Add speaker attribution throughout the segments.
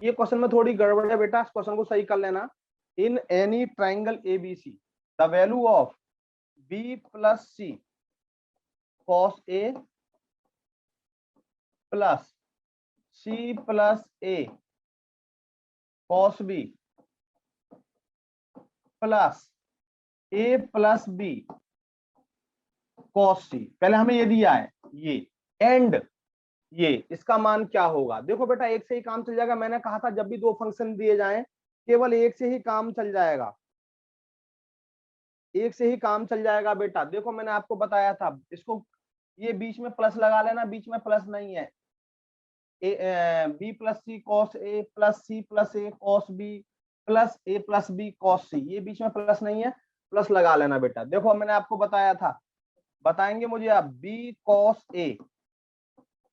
Speaker 1: ये क्वेश्चन में थोड़ी गड़बड़ है बेटा, इस क्वेश्चन को सही कर लेना। In any triangle ABC the value of b plus c cos A plus C plus a cos B plus A plus b cos C, पहले हमें ये दिया है ये एंड ये, इसका मान क्या होगा। देखो बेटा एक से ही काम चल जाएगा, मैंने कहा था जब भी दो फंक्शन दिए जाएं केवल एक से ही काम चल जाएगा, एक से ही काम चल जाएगा बेटा। देखो मैंने आपको बताया था, इसको ये बीच में प्लस लगा लेना, बीच में प्लस नहीं है, b plus c cos A plus C plus a cos B plus A plus b cos सी, ये बीच में प्लस नहीं है, प्लस लगा लेना बेटा। देखो मैंने आपको बताया था, बताएंगे मुझे आप, b cos A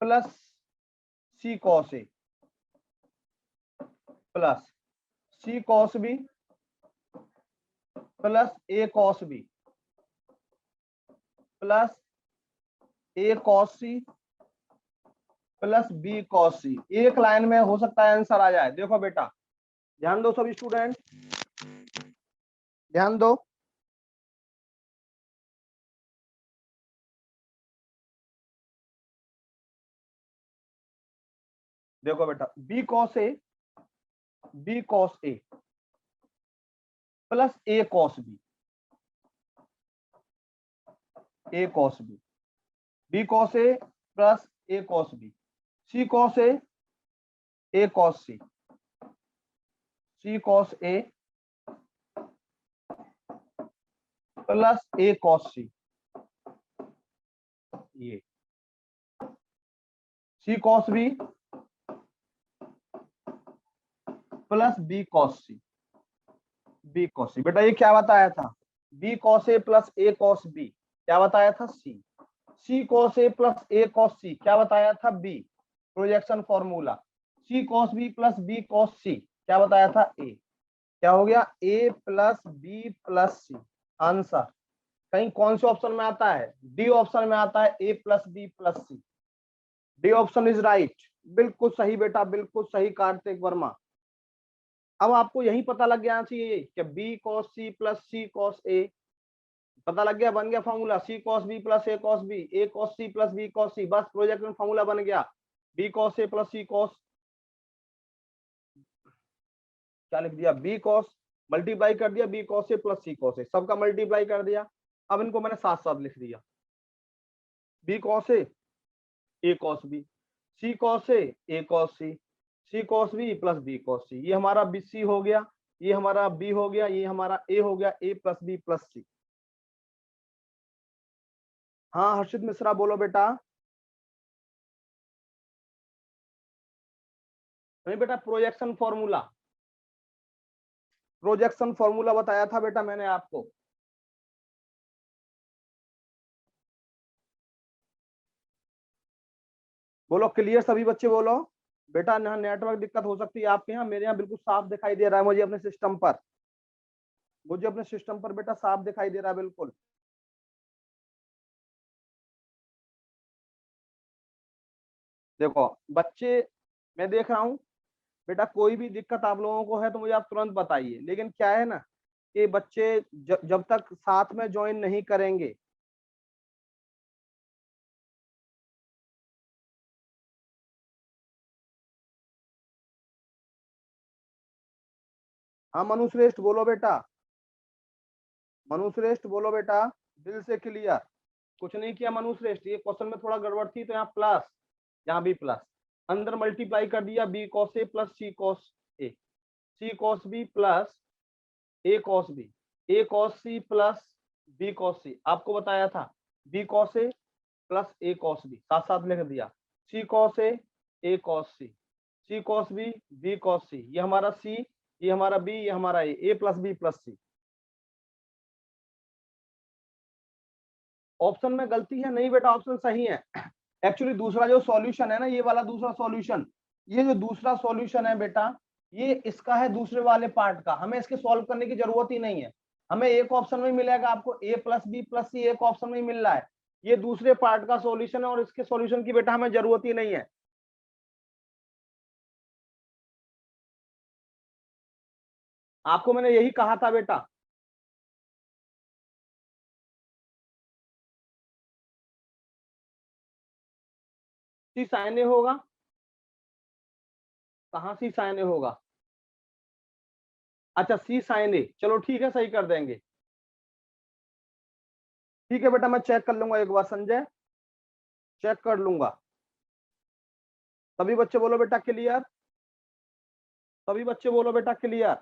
Speaker 1: plus c cos A plus c cos B plus a cos B plus a cos C plus b cos C, एक लाइन में हो सकता है आंसर आ जाए। देखो बेटा ध्यान दो सभी स्टूडेंट, ध्यान दो। देखो बेटा b cos A plus a cos B, a cos B, b cos A plus a cos B, c cos A cos C, c cos A plus a cos सी, ये c cos B plus b cos C, b cos C. बेटा ये क्या बताया था, b cos A plus a cos B, क्या बताया था c, c cos A plus a cos C, क्या बताया था B, projection formula, c cos B plus b cos C, क्या बताया था ए, क्या हो गया a plus B plus c. Answer कहीं कौन से ऑप्शन में आता है, डी ऑप्शन में आता है, a plus B plus c, D option is right, बिल्कुल सही बेटा, बिल्कुल सही कार्तिक वर्मा। अब आपको यही पता लग गया चाहिए कि b cos C plus c cos A, पता लग गया, बन गया formula, c cos B plus a cos B, a cos C plus b cos C, बस प्रोजेक्ट में फॉर्मूला बन गया, बी कॉस ए प्लस सी कॉस, क्या लिख दिया, बी कॉस मल्टीप्लाई कर दिया b cos A plus c cos A, सबका मल्टीप्लाई कर दिया। अब इनको मैंने साथ साथ लिख दिया, बी कॉस ए कॉस बी, सी कॉस ए cos C, c cos B plus b cos सी, ये हमारा बी सी हो गया, ये हमारा बी हो गया, ये हमारा ए हो गया, ए प्लस बी प्लस सी। हाँ हर्षित मिश्रा बोलो बेटा। नहीं बेटा प्रोजेक्शन फॉर्मूला बताया था बेटा मैंने आपको। बोलो क्लियर सभी बच्चे बोलो। बेटा यहाँ नेटवर्क दिक्कत हो सकती है आपके यहाँ, मेरे यहाँ बिल्कुल साफ दिखाई दे रहा है मुझे अपने सिस्टम पर, मुझे अपने सिस्टम पर बेटा साफ दिखाई दे रहा है बिल्कुल। देखो बच्चे मैं देख रहा हूँ बेटा, कोई भी दिक्कत आप लोगों को है तो मुझे आप तुरंत बताइए, लेकिन क्या है ना कि बच्चे जब तक साथ में ज्वाइन नहीं करेंगे, हाँ मनु श्रेष्ठ बोलो बेटा, मनु श्रेष्ठ बोलो बेटा, दिल से क्लियर। कुछ नहीं किया मनु श्रेष्ठ, ये क्वेश्चन में थोड़ा गड़बड़ थी तो यहाँ प्लस, यहाँ भी प्लस, अंदर मल्टीप्लाई कर दिया b cos A plus c cos A, c cos B plus a cos B, a cos C plus b cos C, आपको बताया था b cos A plus a cos B, साथ साथ लिख दिया, सी कॉस ए cos C, c cos B cos सी, ये हमारा c, ये हमारा बी, ये हमारा a plus B plus c. Option में गलती है नहीं बेटा, ऑप्शन सही है। एक्चुअली दूसरा जो सॉल्यूशन है ना, ये वाला दूसरा सॉल्यूशन, ये जो दूसरा सॉल्यूशन है बेटा, ये इसका है दूसरे वाले पार्ट का, हमें इसके सॉल्व करने की जरूरत ही नहीं है, हमें एक ऑप्शन में मिलेगा आपको ए प्लस बी प्लस सी, एक ऑप्शन में मिल रहा है, ये दूसरे पार्ट का सॉल्यूशन है और इसके सॉल्यूशन की बेटा हमें जरूरत ही नहीं है। आपको मैंने यही कहा था बेटा, सी साइन ए होगा। कहाँ सी साइन ए होगा? अच्छा सी साइन ए, चलो ठीक है, सही कर देंगे। ठीक है बेटा, मैं चेक कर लूंगा एक बार संजय, चेक कर लूंगा। सभी बच्चे बोलो बेटा क्लियर, सभी बच्चे बोलो बेटा क्लियर।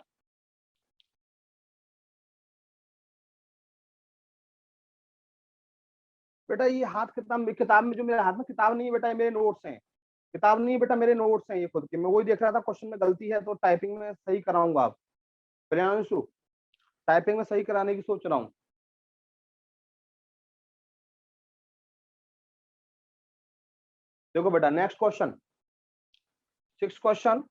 Speaker 1: बेटा ये हाथ किताब, किताब में जो मेरे हाथ में किताब नहीं है बेटा, ये मेरे नोट्स हैं। किताब नहीं है बेटा, मेरे नोट्स हैं ये खुद के। मैं वही देख रहा था क्वेश्चन में गलती है तो टाइपिंग में सही कराऊंगा। आप प्रियांशु, टाइपिंग में सही कराने की सोच रहा हूँ। देखो बेटा नेक्स्ट क्वेश्चन, 6 क्वेश्चन।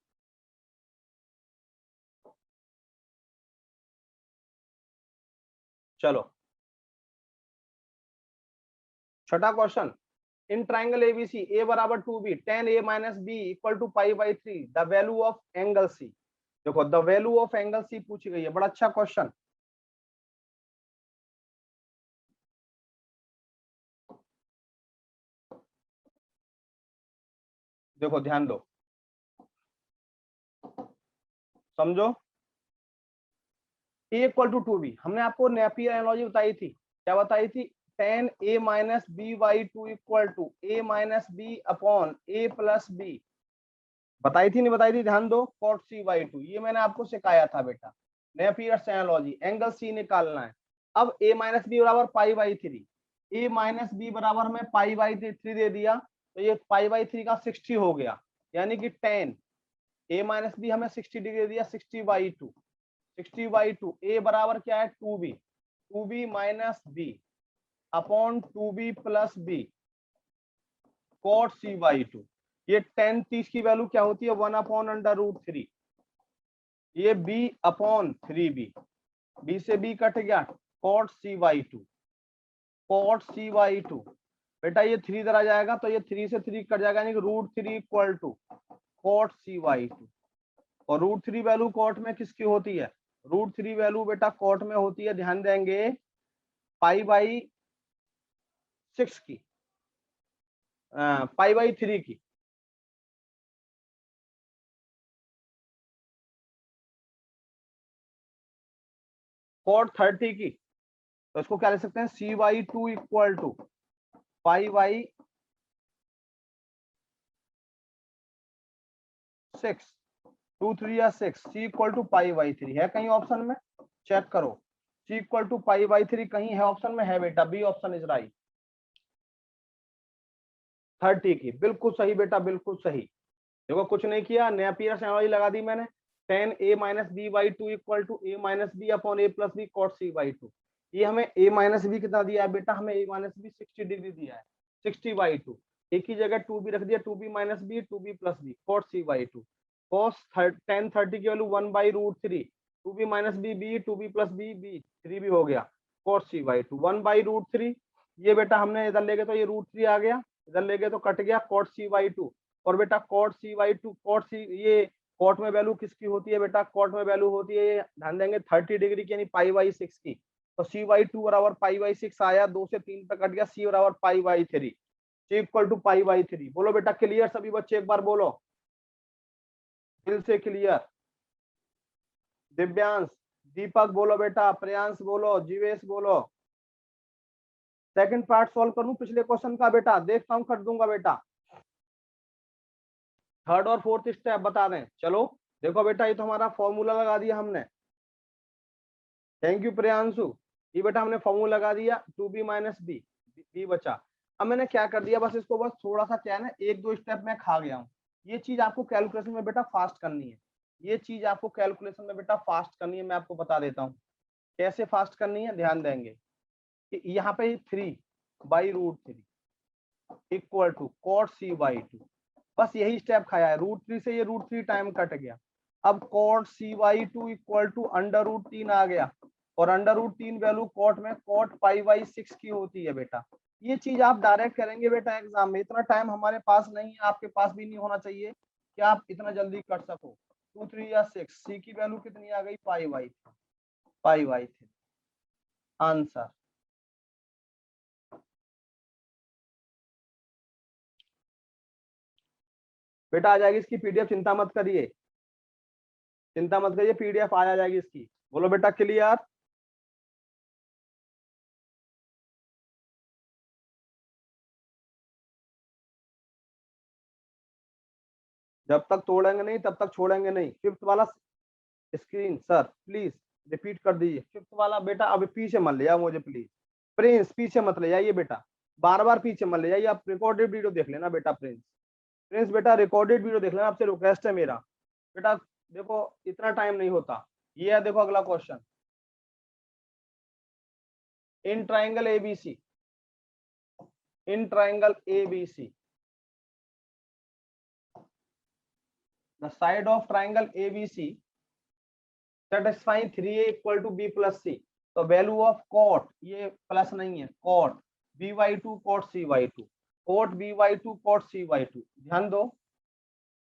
Speaker 1: चलो छठा question, in triangle ABC a बराबर 2b, tan a minus B equal to pi by 3, the value of angle C. देखो the value of angle C पूछी गई है, बड़ा अच्छा क्वेश्चन। देखो ध्यान दो, समझो। ए इक्वल टू 2b, हमने आपको नेपियर एनालॉजी बताई थी, क्या बताई थी? tan a minus b by 2 equal to a minus b upon a plus b, बताई थी नहीं बताई थी? ध्यान दो, cot c बाई 2, ये मैंने आपको सिखाया था बेटा। नेपियर एनालॉजी, एंगल सी निकालना है। अब a माइनस बी बराबर pi by 3, a minus b बराबर हमें पाई बाई 3 दे दिया, तो ये पाई बाई 3 का 60 हो गया, यानी कि tan a माइनस बी हमें 60 डिग्री दे दिया, 60 बाई 2, 60 बाई 2, a बराबर क्या है? 2b, 2b minus b upon 2b plus b cot c by 2। ये tan 30 की वैल्यू क्या होती है? 1 अपॉन अंडर रूट 3, ये b अपॉन 3b, b से b कट गया, cot c by 2, cot c by 2। बेटा ये 3 इधर आ जाएगा तो ये 3 से 3 कट जाएगा, यानी कि root 3 equal to cot c by 2। और रूट 3 वैल्यू कॉट में किसकी होती है? रूट 3 वैल्यू बेटा कॉट में होती है, ध्यान देंगे, पाई बाई 6 की, पाई बाई 3 की। कॉट 30 की, तो इसको क्या लिख सकते हैं? C by 2 equal to pi by 6, 2 3 या 6, C equal to pi by 3 है कहीं ऑप्शन में? चेक करो, C equal to pi by 3 कहीं है ऑप्शन में? है बेटा, बी ऑप्शन इज राइट। 30 की, बिल्कुल सही बेटा, बिल्कुल सही। देखो कुछ नहीं किया, नेपियर एनालॉजी लगा दी मैंने। tan a minus b by 2 equal to a minus b upon a plus b cot c by 2। ये हमें a माइनस बी कितना दिया है बेटा? हमें a माइनस बी 60 डिग्री दिया है, 60 बाई 2। एक ही जगह 2b रख दिया, 2b minus b, 2b plus b cot c by 2। cos tan 30 की value 1 by root 3, 2b minus b b, 2b plus b b, 3b हो गया, cot c by 2 1 by root 3। ये बेटा हमने इधर ले गए तो ये रूट 3 आ गया, इधर ले गए तो कट गया, cot c बाई 2। और बेटा cot c by 2, cot c, ये कॉट में वैल्यू किसकी होती है बेटा? कॉट में वैल्यू होती है, ध्यान देंगे, 30 डिग्री की, यानी पाई बाई 6 की। तो सी बाई 2 बराबर पाई बाई 6 आया, 2 से 3 पे कट गया, सी बराबर pi by 3, C equal to pi by 3। बोलो बेटा क्लियर सभी बच्चे, एक बार बोलो दिल से क्लियर। दिव्यांश, दीपक बोलो बेटा, प्रियांश बोलो, जीवेश बोलो। सेकंड पार्ट सॉल्व करूं पिछले क्वेश्चन का बेटा? देखता हूं, कर दूंगा बेटा। थर्ड और फोर्थ स्टेप बता दें, चलो। देखो बेटा ये तो हमारा फॉर्मूला लगा दिया हमने, थैंक यू प्रियांशु। ये बेटा हमने फॉर्मूला लगा दिया, 2b माइनस बी, बी बचा। अब मैंने क्या कर दिया, बस इसको बस थोड़ा सा क्या है ना, एक दो स्टेप में खा गया हूँ। ये चीज आपको कैलकुलेशन में बेटा फास्ट करनी है, ये चीज आपको कैलकुलेशन में बेटा फास्ट करनी है। मैं आपको बता देता हूँ कैसे फास्ट करनी है, ध्यान देंगे कि यहाँ पे 3 by root 3 equal to cot c by 2, बस यही स्टेप खाया है। रूट 3 से ये रूट 3 टाइम कट गया। अब cot c by 2 equal to under root 3 आ गया, और अंडर रूट 3 वैल्यू कॉट में cot पाई बाई 6 की होती है बेटा। ये चीज आप डायरेक्ट करेंगे बेटा एग्जाम में, इतना टाइम हमारे पास नहीं है, आपके पास भी नहीं होना चाहिए कि आप इतना जल्दी कर सको। 2 3 या 6, सी की वैल्यू कितनी आ गई, पाई बाई 3 आंसर। बेटा आ जाएगी इसकी पीडीएफ, चिंता मत करिए, चिंता मत करिए, पीडीएफ आ जाएगी इसकी। बोलो बेटा क्लियर। जब तक तोड़ेंगे नहीं तब तक छोड़ेंगे नहीं। फिफ्थ वाला स्क्रीन सर प्लीज रिपीट कर दीजिए, फिफ्थ वाला बेटा अभी पीछे मत ले जाओ मुझे प्लीज, प्रिंस पीछे मत ले जाइए बेटा, बार बार पीछे मत ले जाइए, आप रिकॉर्डेड वीडियो देख लेना बेटा, प्रिंस प्रिंस बेटा रिकॉर्डेड वीडियो देख लेना, आपसे रिक्वेस्ट है मेरा बेटा। देखो इतना टाइम नहीं होता। ये है देखो अगला question, in triangle ABC, in triangle ABC the side of triangle ABC satisfying 3a equal to b plus c. तो वैल्यू ऑफ कॉट, ये प्लस नहीं है, cot b/2 cot c/2, cot b/2 cot c/2। ध्यान दो,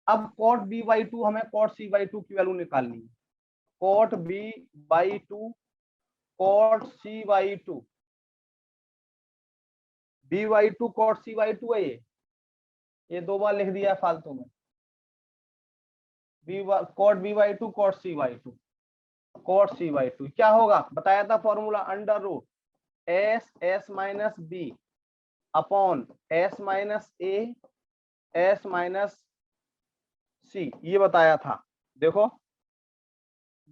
Speaker 1: अब cot b/2 हमें cot c/2 की value निकालनी है। Cot b/2 cot c/2, b/2 cot c/2 है ये 2 बार लिख दिया फालतू में, cot b/2 cot c/2, cot c/2 क्या होगा बताया था formula, under root s minus b upon s minus a s minus c, ये बताया था। देखो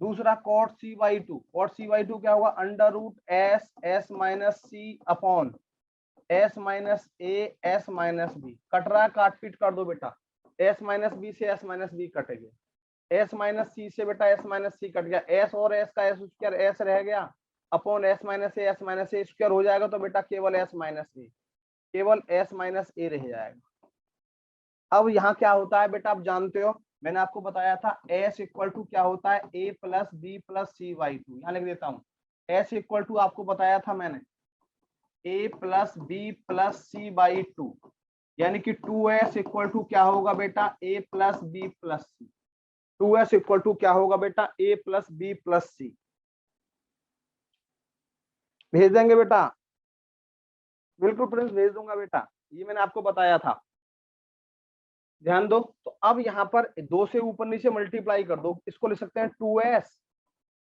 Speaker 1: दूसरा कॉट c/2, कॉट c/2 क्या होगा, under root s minus c upon s minus a s minus B. Cut रहा है, काट पीट कर दो बेटा, s माइनस बी से s माइनस बी कट गया, s माइनस सी से बेटा s माइनस सी कट गया, s और s का s स्क्वायर s रह गया upon s minus A square हो जाएगा, तो बेटा केवल s माइनस ए, केवल s माइनस ए रह जाएगा। अब यहाँ क्या होता है बेटा आप जानते हो, मैंने आपको बताया था s इक्वल टू क्या होता है, a plus B plus c/2। यहाँ लिख देता हूँ, s इक्वल टू आपको बताया था मैंने a plus B plus c/2, यानी कि 2s इक्वल टू क्या होगा बेटा, a plus B plus C. 2s equal to क्या होगा बेटा, a plus B plus C. भेज देंगे बेटा, बिल्कुल प्रिंस भेज दूंगा बेटा, ये मैंने आपको बताया था। ध्यान दो, तो अब यहाँ पर 2 से ऊपर नीचे मल्टीप्लाई कर दो, इसको लिख सकते हैं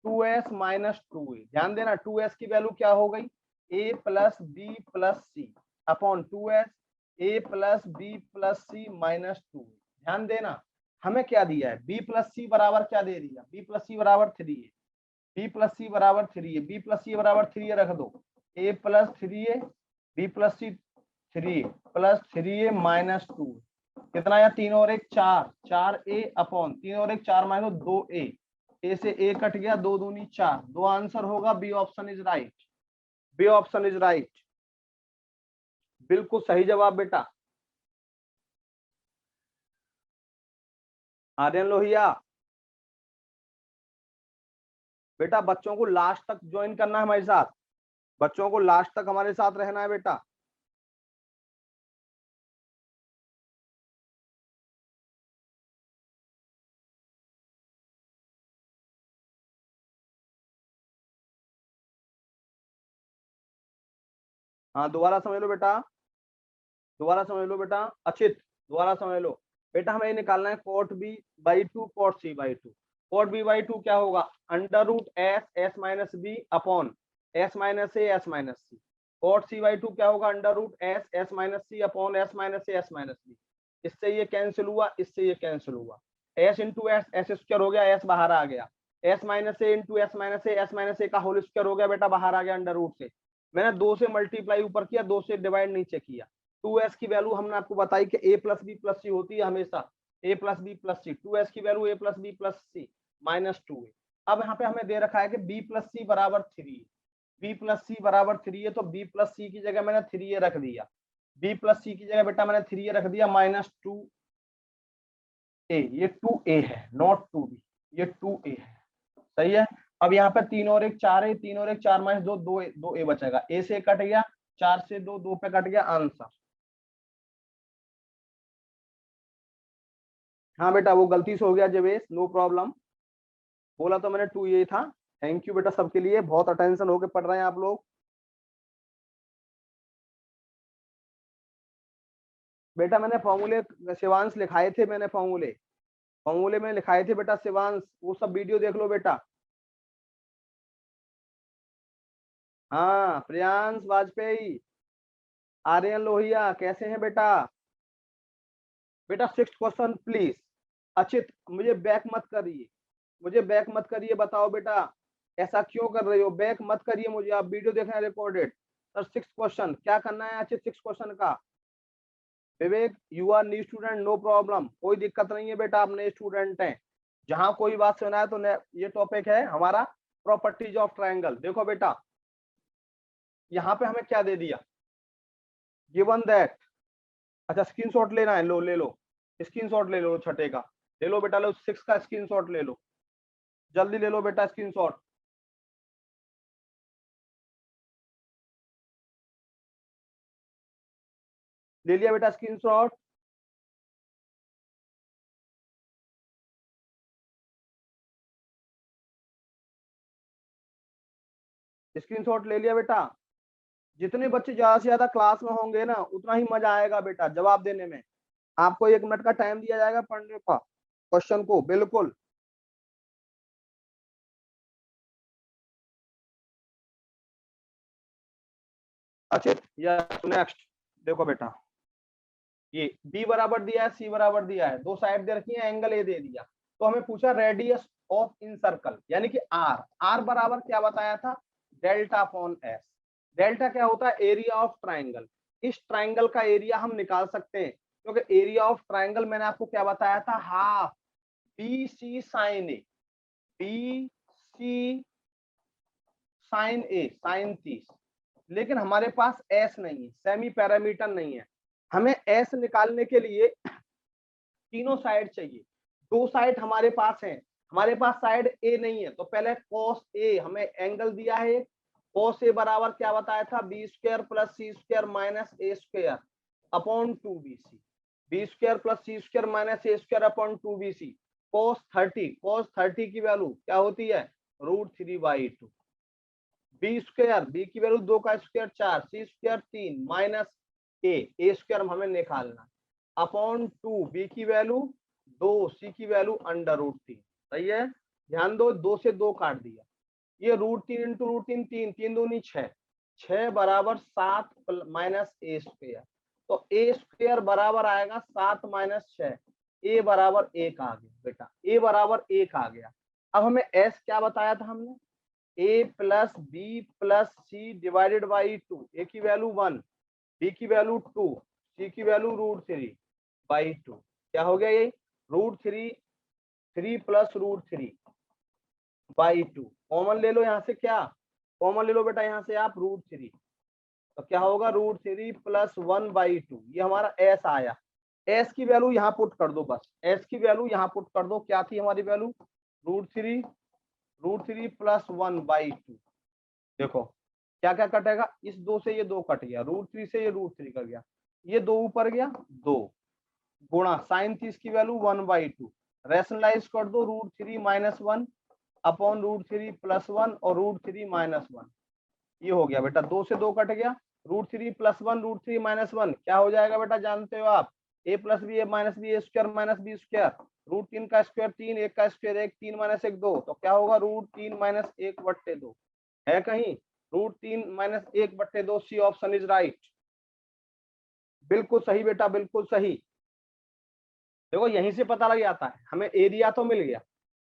Speaker 1: 2s माइनस 2a। ध्यान देना 2s की वैल्यू क्या हो गई, a plus B plus C upon 2s a plus B plus C minus 2। ध्यान देना हमें क्या दिया है, b प्लस सी बराबर क्या दे दिया, b प्लस सी बराबर 3 है, b प्लस सी बराबर 3 है, b प्लस सी बराबर 3 रख दो, a plus 3a b plus C 3 plus 3a minus 2, कितना या 3 और 1 4, 4a अपॉन 3 और 1 4 माइनस 2a, a से a कट गया, 2 दूनी 4, 2 आंसर होगा, B option is right, B option is right, बिल्कुल सही जवाब बेटा। आर्यन लोहिया बेटा बच्चों को लास्ट तक ज्वाइन करना है हमारे साथ, बच्चों को लास्ट तक हमारे साथ रहना है बेटा। हाँ दोबारा समझ लो बेटा, दोबारा समझ लो बेटा, अचित दोबारा समझ लो बेटा, हमें ये निकालना है cot b/2 cot c/2। Cot b/2 क्या होगा, under root s minus b upon s minus a s minus c. Cot c/2 क्या होगा, under root s minus c upon s minus a s minus b. इससे ये cancel हुआ, इससे ये cancel हुआ, s इंटू s स्क्वायर हो गया, s बाहर आ गया, s माइनस ए इंटू s माइनस ए का होल स्क्वायर हो गया बेटा, बाहर आ गया अंडर रूट से। मैंने 2 से मल्टीप्लाई ऊपर किया, 2 से डिवाइड नीचे किया। 2s की वैल्यू हमने आपको बताई कि a plus B plus C होती है हमेशा, a plus B plus C, 2s की value a plus B plus C minus 2a। अब यहाँ पे हमें दे रखा है कि b प्लस सी बराबर 3, b प्लस सी बराबर 3 है, तो b प्लस सी की जगह मैंने 3a रख दिया, b प्लस सी की जगह बेटा मैंने 3a रख दिया माइनस 2a, ये 2a है नॉट 2b, ये 2a है, सही है। अब यहाँ पे 3 और 1 4 है, 3 और 1 4 माइनस 2 2a बचेगा, a से कट गया, 4 से 2 2 पे कट गया, आंसर। हाँ बेटा वो गलती से हो गया जवेश, नो प्रॉब्लम, बोला तो मैंने 2 ये था। थैंक यू बेटा सबके लिए, बहुत अटेंशन होके पढ़ रहे हैं आप लोग। बेटा मैंने फॉर्मूले शिवांश लिखाए थे, मैंने फॉर्मूले फॉर्मूले में लिखाए थे बेटा शिवांश, वो सब वीडियो देख लो बेटा। हाँ प्रियांश वाजपेयी, आर्यन लोहिया, कैसे हैं बेटा? बेटा 6th क्वेश्चन प्लीज। अचित मुझे बैक मत करिए, मुझे बैक मत करिए, बताओ बेटा ऐसा क्यों कर रहे हो? बैक मत करिए मुझे, आप वीडियो देख रहे हैं रिकॉर्डेड। सर 6th क्वेश्चन क्या करना है अचित? 6th क्वेश्चन का Vivek, you are new student, no problem, कोई दिक्कत नहीं है बेटा, आप नए स्टूडेंट हैं। जहां कोई बात सुना है तो ये टॉपिक है हमारा प्रॉपर्टीज ऑफ ट्रायंगल। देखो बेटा यहाँ पे हमें क्या दे दिया, गिवन दैट, अच्छा स्क्रीनशॉट लेना है, लो ले लो, स्क्रीनशॉट ले लो छठे का, ले लो बेटा, लो 6 का स्क्रीनशॉट ले लो, जल्दी ले लो बेटा स्क्रीनशॉट। ले लिया बेटा स्क्रीनशॉट? स्क्रीनशॉट ले लिया बेटा? जितने बच्चे ज्यादा से ज्यादा क्लास में होंगे ना उतना ही मजा आएगा बेटा जवाब देने में। आपको 1 मिनट का टाइम दिया जाएगा पढ़ने का क्वेश्चन को, बिल्कुल। अच्छा यस नेक्स्ट, देखो बेटा ये बी बराबर दिया है, सी बराबर दिया है, दो साइड दे रखी है, एंगल ए दे दिया, तो हमें पूछा रेडियस ऑफ इन सर्कल यानी कि आर, आर बराबर क्या बताया था? Delta upon S. डेल्टा क्या होता है? Area of triangle. इस ट्राइंगल का एरिया हम निकाल सकते हैं क्योंकि एरिया ऑफ ट्राइंगल मैंने आपको क्या बताया था? Half B C sign A, B C sign a, sign 30। लेकिन हमारे पास एस नहीं है, सेमी पैरामीटर नहीं है, हमें एस निकालने के लिए तीनों साइड चाहिए। दो साइड हमारे पास है, हमारे पास साइड ए नहीं है, तो पहले cos ए, हमें एंगल दिया है cos ए बराबर क्या बताया था? B square plus C square minus A square upon 2bc, B square plus C square minus A square upon 2bc। cos 30 की वैल्यू क्या होती है? √3/2। बी स्क्वायर, बी की वैल्यू 2 का स्क्वायर 4, सी स्क्वायर 3 माइनस ए स्क्वायर हमें निकालना, upon 2, B की वैल्यू 2, सी की वैल्यू √3। सही है, ध्यान दो, 2 से 2 काट दिया, ये √3 इंटू √3 3, 3 दूनी 6, 6 बराबर 7 माइनस ए स्क्वायर, तो ए स्क्वायर बराबर आएगा 7 माइनस 6, ए बराबर 1 आ गया बेटा, ए बराबर 1 आ गया। अब हमें एस क्या बताया था हमने? A plus B plus C divided by 2, A की वैल्यू 1, बी की वैल्यू 2, सी की वैल्यू √3/2। क्या हो गया ये? √3, 3 प्लस √3/2। कॉमन ले लो यहाँ से, क्या कॉमन ले लो बेटा यहाँ से आप? √3, तो क्या होगा? √3 प्लस 1/2, ये हमारा एस आया। एस की वैल्यू यहाँ पुट कर दो, बस एस की वैल्यू यहाँ पुट कर दो, क्या थी हमारी वैल्यू? √3 प्लस 1/2। देखो क्या क्या कटेगा, इस 2 से ये 2 कट गया, √3 से ये √3 कट गया, ये 2 ऊपर गया 2, गुणा साइन 30 की वैल्यू 1/2, रेशनलाइज कर दो, √3 माइनस 1 अपॉन √3 प्लस 1 और √3 माइनस 1, ये हो गया बेटा, 2 से 2 कट गया, √3 प्लस 1 √3 माइनस 1 क्या हो जाएगा बेटा? जानते हो आप, ए प्लस बी, ए माइनस बी, ए स्क्वायर माइनस बी स्क्वायर, √3 का स्क्वायर 3, 1 का स्क्वायर 1, 3 माइनस 1 2, तो क्या होगा? √3 माइनस 1/2 है कहीं? √3 minus 1/2, C option is right. बिल्कुल सही बेटा, बिल्कुल सही। देखो यहीं से पता लग जाता है, हमें एरिया तो मिल गया,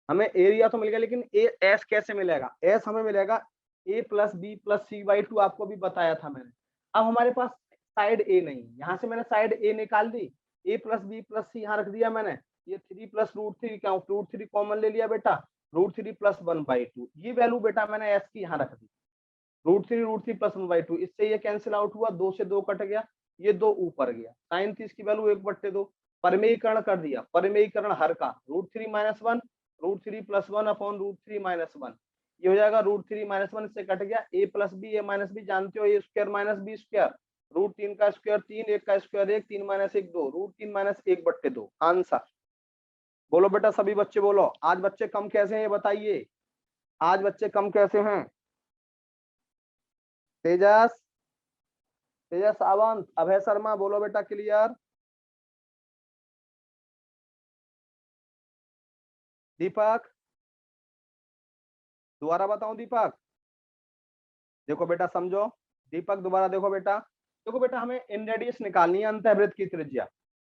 Speaker 1: हमें एरिया तो मिल गया, लेकिन ए एस कैसे मिलेगा? एस हमें मिलेगा ए प्लस बी प्लस सी/2, आपको भी बताया था मैंने। अब हमारे पास साइड ए नहीं, यहाँ से मैंने साइड ए निकाल दी, ए प्लस बी प्लस सी यहाँ रख दिया मैंने, ये 3 प्लस √3 क्या, √3 कॉमन ले लिया बेटा, √3 प्लस 1/2, ये वैल्यू बेटा मैंने एस की यहाँ रख दी, √3 प्लस 1/2, इससे ये कैंसिल आउट हुआ, 2 से 2 कट गया, ये 2 ऊपर गया, साइन 30 की वैल्यू 1/2, परमेयीकरण कर दिया, परमेयीकरण हर का, √3 माइनस 1, √3 प्लस 1 अपॉन √3 माइनस 1, ये हो जाएगा √3 माइनस 1, इससे कट गया, a plus B, A minus B जानते हो, ए स्क्वायर माइनस बी स्क्वायर, √3 का स्क्वायर 3, 1 का स्क्वायर 1, 3 माइनस 1 2, √3 माइनस 1/2 आंसर। बोलो बेटा सभी बच्चे बोलो, आज बच्चे कम कैसे हैं ये बताइए, आज बच्चे कम कैसे हैं? तेजस, तेजस सावंत, अभय शर्मा, बोलो बेटा क्लियर। दीपक, दोबारा बताऊं दीपक? देखो बेटा समझो, दीपक दोबारा देखो बेटा, देखो बेटा हमें इंद्रडिश निकालनी है, अंतःवृत्त की त्रिज्या।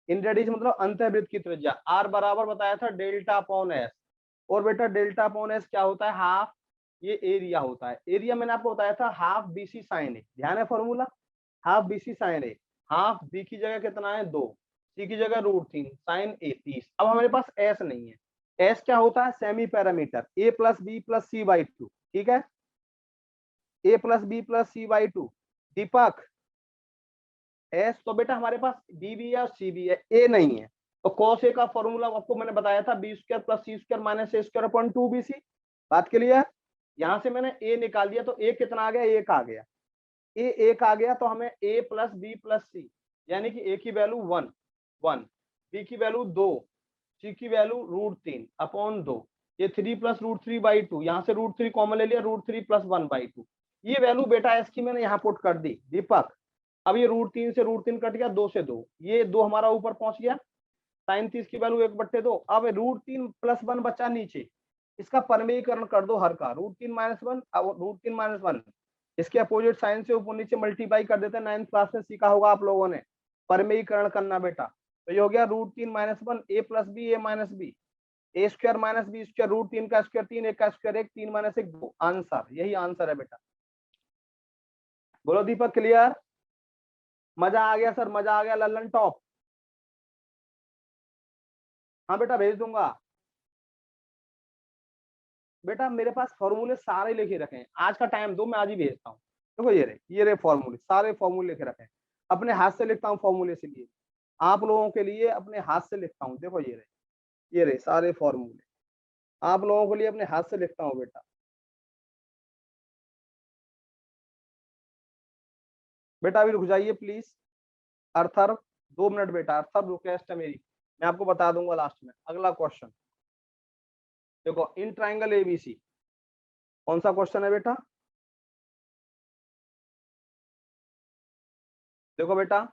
Speaker 1: इंद्रडिश मतलब अंतःवृत्त की त्रिज्या। आर बराबर बताया था डेल्टा अपॉन एस, और बेटा डेल्टा अपॉन एस क्या होता है? हाफ ये एरिया होता है। एरिया मैंने आपको बताया था हाफ बीसी साइन ए, ध्यान है फॉर्मूला, हाफ बीसी साइन ए। हाफ बी की जगह कितना है 2, सी की जगह √3, साइन ए 30। अब हमारे पास एस नहीं है, एस क्या होता है? Semi parameter, a plus B plus C by 2, ठीक है, a plus B plus C by 2। Deepak s तो बेटा हमारे पास बी भी है और सी भी है, ए नहीं है। तो कॉस ए का फॉर्मूला आपको मैंने बताया था B square plus C square minus A square upon 2bc। बात के लिए यहां से मैंने ए निकाल दिया, तो ए कितना आ गया? एक आ गया, ए एक आ गया, तो हमें ए प्लस बी प्लस सी, यानी कि ए की वैल्यू 1 1, बी की वैल्यू 2, सी की वैल्यू √3 अपॉन 2, ये 3 प्लस √3/2, यहाँ से √3 कॉमन ले लिया, √3 प्लस 1/2। ये वैल्यू बेटा एस की मैंने यहाँ पुट कर दी दीपक। अब ये √3 से √3 कट गया, 2 से 2, ये 2 हमारा ऊपर पहुंच गया, साइन 30 की वैल्यू 1/2। अब √3 प्लस 1 बचा नीचे, इसका परमेयीकरण कर दो हर का, √3 माइनस 1, √3 माइनस 1, इसके अपोजिट साइन से ऊपर नीचे मल्टीप्लाई कर देते हैं, 9th क्लास में सीखा होगा आप लोगों ने, परमेयीकरण करना बेटा। तो ये हो गया √3 माइनस 1, ए प्लस बी ए माइनस बी, ए स्क्वायर माइनस बी स्क्वायर, √3 का स्क्वायर 3, 1 का स्क्वायर 1, 3 माइनस 1 2, आंसर, यही आंसर है बेटा। बोलो दीपक क्लियर? मजा आ गया सर, मजा आ गया, लल्लन टॉप। हाँ बेटा भेज दूंगा बेटा, मेरे पास फॉर्मूले सारे लिखे रखे हैं, आज का टाइम दो, मैं आज ही भेजता हूँ। देखो ये रे फॉर्मूले, सारे फॉर्मूले लिखे रखे हैं, अपने हाथ से लिखता हूँ फॉर्मूले, इसलिए आप लोगों के लिए अपने हाथ से लिखता हूँ। देखो ये रहे सारे फॉर्मूले, आप लोगों के लिए अपने हाथ से लिखता हूँ बेटा। बेटा अभी रुक जाइए प्लीज, अर्थर 2 मिनट बेटा, अर्थर रिक्वेस्ट है मेरी, मैं आपको बता दूंगा लास्ट में। अगला क्वेश्चन देखो, इन ट्राइंगल एबीसी, कौन सा क्वेश्चन है बेटा? देखो बेटा,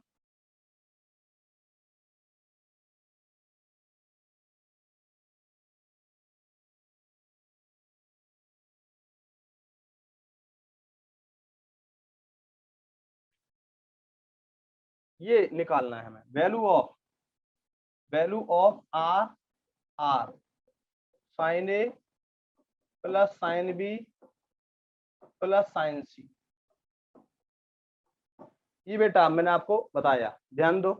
Speaker 1: ये निकालना है हमें, value of r r sine a plus sine B plus sine c. ये बेटा मैंने आपको बताया, ध्यान दो।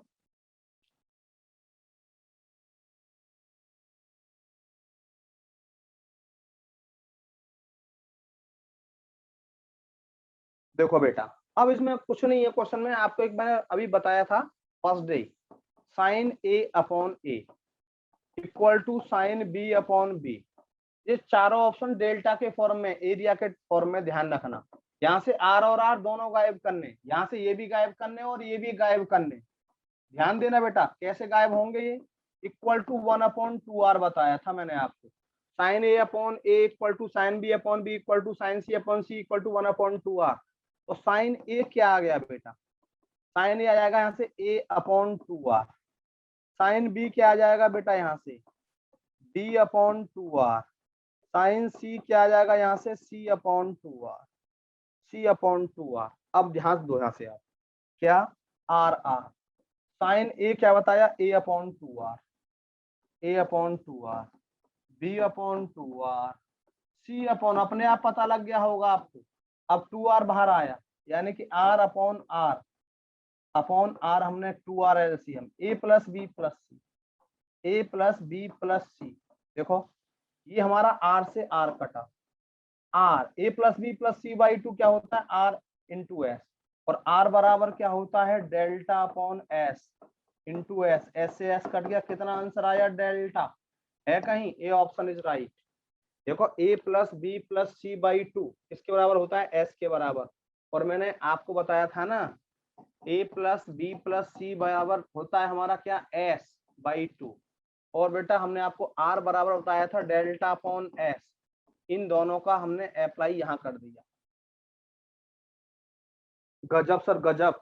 Speaker 1: देखो बेटा, अब इसमें कुछ नहीं है, क्वेश्चन में आपको एक मैंने अभी बताया था first day, sine A upon A equal to sine B upon B. ये चारों ऑप्शन डेल्टा के फॉर्म में, एरिया के फॉर्म में, ध्यान रखना। यहाँ से आर और आर दोनों गायब करने, यहाँ से ये भी गायब करने और ये भी गायब करने। ध्यान देना बेटा, कैसे गायब होंगे ये? इक्वल टू 1/2r बताया था मैंने आपको, sine A upon A equal to sine B upon B equal to sine C upon C equal to 1/2r। तो साइन ए क्या आ गया बेटा? साइन ए आ जाएगा यहाँ से a/2r। साइन बी क्या आ जाएगा बेटा यहाँ से d/2r। साइन सी क्या आ जाएगा यहाँ से c/2r, c/2r। अब ध्यान दो यहाँ से आप, क्या आर आर, साइन ए क्या बताया? a/2r, a/2r, b/2r, c/, अपने आप पता लग गया होगा आपको। अब 2r बाहर आया, यानी कि r/r हमने 2r LCM, a plus B plus c, a plus B plus c. देखो ये हमारा r से r कटा, r a plus B plus C by 2 क्या होता है? r इंटू एस, और r बराबर क्या होता है? Delta upon s into s, S से एस कट गया, कितना आंसर आया? डेल्टा। है कहीं? A option is right. देखो a plus B plus C by 2 किसके बराबर होता है? एस के बराबर। और मैंने आपको बताया था ना, a plus B plus c बराबर होता है हमारा क्या? S by 2। और बेटा हमने आपको आर बराबर बताया था डेल्टा अपॉन एस, इन दोनों का हमने अप्लाई यहाँ कर दिया। गजब सर गजब,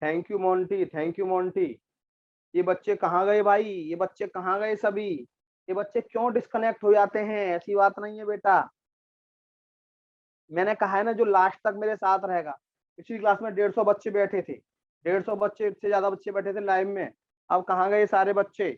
Speaker 1: thank you Monty, thank you Monty. ये बच्चे कहाँ गए भाई, ये बच्चे कहाँ गए सभी, ये बच्चे क्यों डिस्कनेक्ट हो जाते हैं, ऐसी बात नहीं है बेटा। मैंने कहा है ना जो लास्ट तक मेरे साथ रहेगा। पिछली क्लास में 150 बच्चे बैठे थे, 150 बच्चे से ज्यादा बच्चे बैठे थे लाइव में, अब कहाँ गए सारे बच्चे।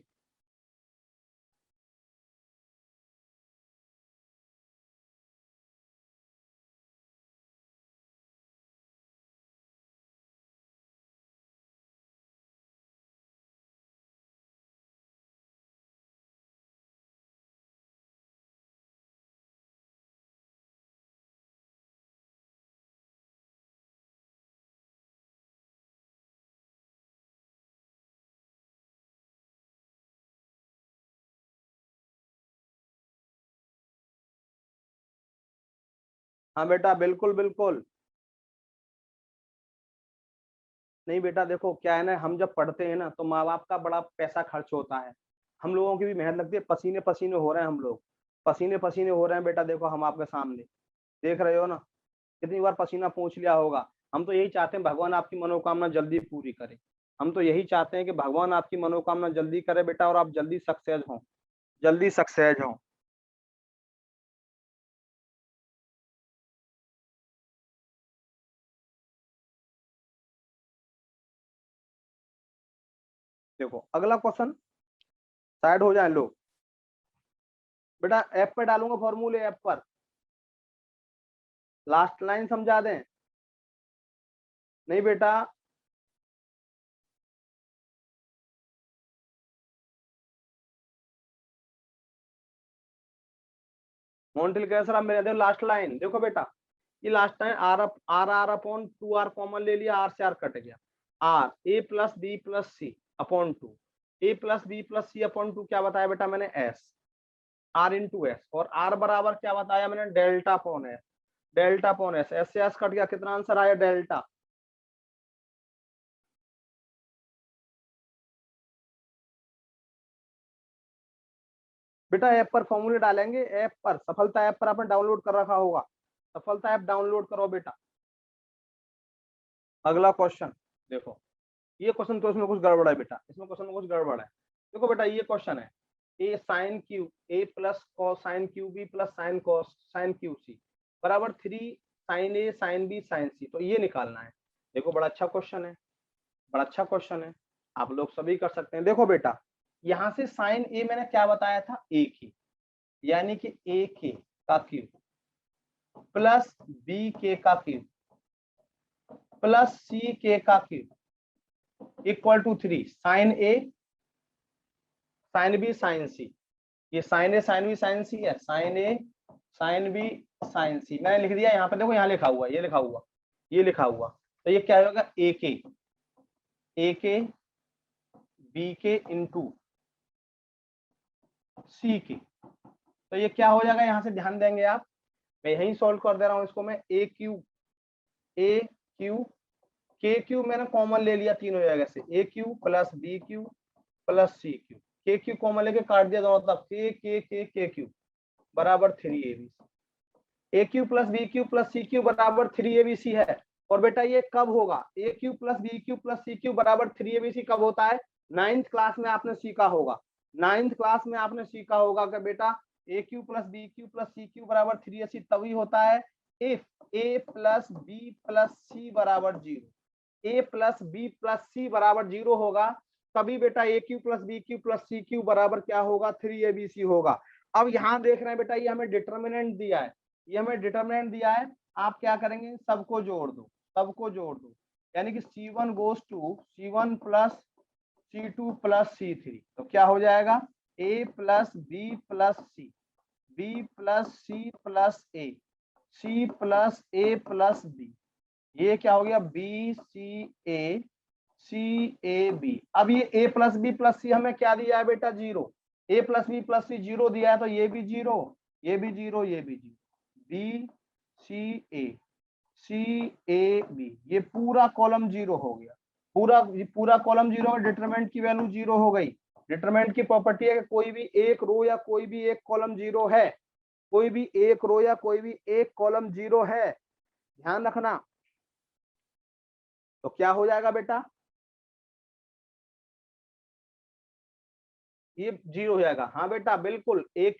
Speaker 1: हाँ बेटा बिल्कुल बिल्कुल। नहीं बेटा देखो क्या है ना, हम जब पढ़ते हैं ना तो माँ बाप का बड़ा पैसा खर्च होता है, हम लोगों की भी मेहनत लगती है, पसीने पसीने हो रहे हैं हम लोग, पसीने पसीने हो रहे हैं बेटा, देखो हम आपके सामने देख रहे हो ना, कितनी बार पसीना पोंछ लिया होगा। हम तो यही चाहते हैं भगवान आपकी मनोकामना जल्दी पूरी करे, हम तो यही चाहते हैं कि भगवान आपकी मनोकामना जल्दी करे बेटा, और आप जल्दी सक्सेस हो, जल्दी सक्सेस हो। देखो अगला क्वेश्चन, साइड हो जाए लोग। बेटा ऐप पे डालूंगा फॉर्मूले, ऐप पर लास्ट लाइन समझा दें। नहीं बेटा, मॉन्टिल कैसर आप मेरे देखो लास्ट लाइन देखो बेटा, ये last line R upon two R common ले लिया, आर से आर कट गया, R A plus B plus C upon two, A plus B plus C upon two क्या बताया बेटा मैंने, एस, आर इंटू एस, और आर बराबर क्या बताया मैंने, delta upon S, delta upon S, S से एस कट गया, कितना आंसर आया डेल्टा। बेटा ऐप पर फॉर्मूले डालेंगे, ऐप पर, सफलता ऐप पर आपने डाउनलोड कर रखा होगा, सफलता ऐप डाउनलोड करो बेटा। अगला क्वेश्चन देखो, ये क्वेश्चन तो इसमें कुछ गड़बड़ है बेटा, इसमें क्वेश्चन में कुछ गड़बड़ है। देखो बेटा ये क्वेश्चन है, a sine cube a plus cos sine cube b plus sine cos sine cube c बराबर 3 sine a sine b sine c, तो ये निकालना है। देखो बड़ा अच्छा क्वेश्चन है, बड़ा अच्छा क्वेश्चन है, आप लोग सभी कर सकते हैं। देखो बेटा यहाँ से साइन ए मैंने क्या बताया था, ए के, यानी कि ए के का क्यूब प्लस बी के का क्यूब प्लस सी के का cube equal to 3 sine a sine b sine c, ये sine a sine b sine c है, sine a sine b sine c मैंने लिख दिया यहाँ पे, देखो यहाँ लिखा हुआ, ये लिखा हुआ, ये लिखा हुआ, तो ये क्या होगा, ए के बी के इंटू सी के, तो ये क्या हो जाएगा, यहाँ से ध्यान देंगे आप, मैं यही सॉल्व कर दे रहा हूँ इसको, मैं ए क्यू के क्यू मैंने कॉमन ले लिया तीनों जगह से, a cube plus b cube plus c cube, k cube common लेके काट दिया दोनों तरफ, के क्यू बराबर 3ab, a cube plus b cube plus c cube बराबर 3abc है। और बेटा ये कब होगा, a cube plus b cube plus c cube बराबर 3abc कब होता है, 9th क्लास में आपने सीखा होगा, 9th क्लास में आपने सीखा होगा कि बेटा a cube plus b cube plus c cube बराबर 3ac तभी होता है if a plus B plus c बराबर 0, ए प्लस बी प्लस सी बराबर 0 होगा, तभी बेटा a cube plus b cube plus c cube बराबर क्या होगा, 3abc होगा। अब यहाँ देख रहे हैं बेटा, ये हमें डिटर्मिनेंट दिया है, ये हमें डिटर्मिनेंट दिया है, आप क्या करेंगे, सबको जोड़ दो, सबको जोड़ दो, यानी कि C1 goes to C1 plus C2 plus C3, तो क्या हो जाएगा, A plus B plus C, B plus C plus A, C plus A plus B, ये क्या हो गया, बी सी ए बी। अब ये ए प्लस बी प्लस सी हमें क्या दिया है बेटा, 0, ए प्लस बी प्लस सी 0 दिया है, तो ये भी 0, ये भी 0, ये भी 0, बी सी ए बी, ये पूरा कॉलम 0 हो गया, पूरा कॉलम 0, डिटरमिनेंट की वैल्यू 0 हो गई। डिटरमिनेंट की प्रॉपर्टी है कि कोई भी एक रो या कोई भी एक कॉलम जीरो है, कोई भी एक रो या कोई भी एक कॉलम जीरो है, ध्यान रखना, तो क्या हो जाएगा बेटा, ये जीरो हो जाएगा। हाँ बेटा बिल्कुल, एक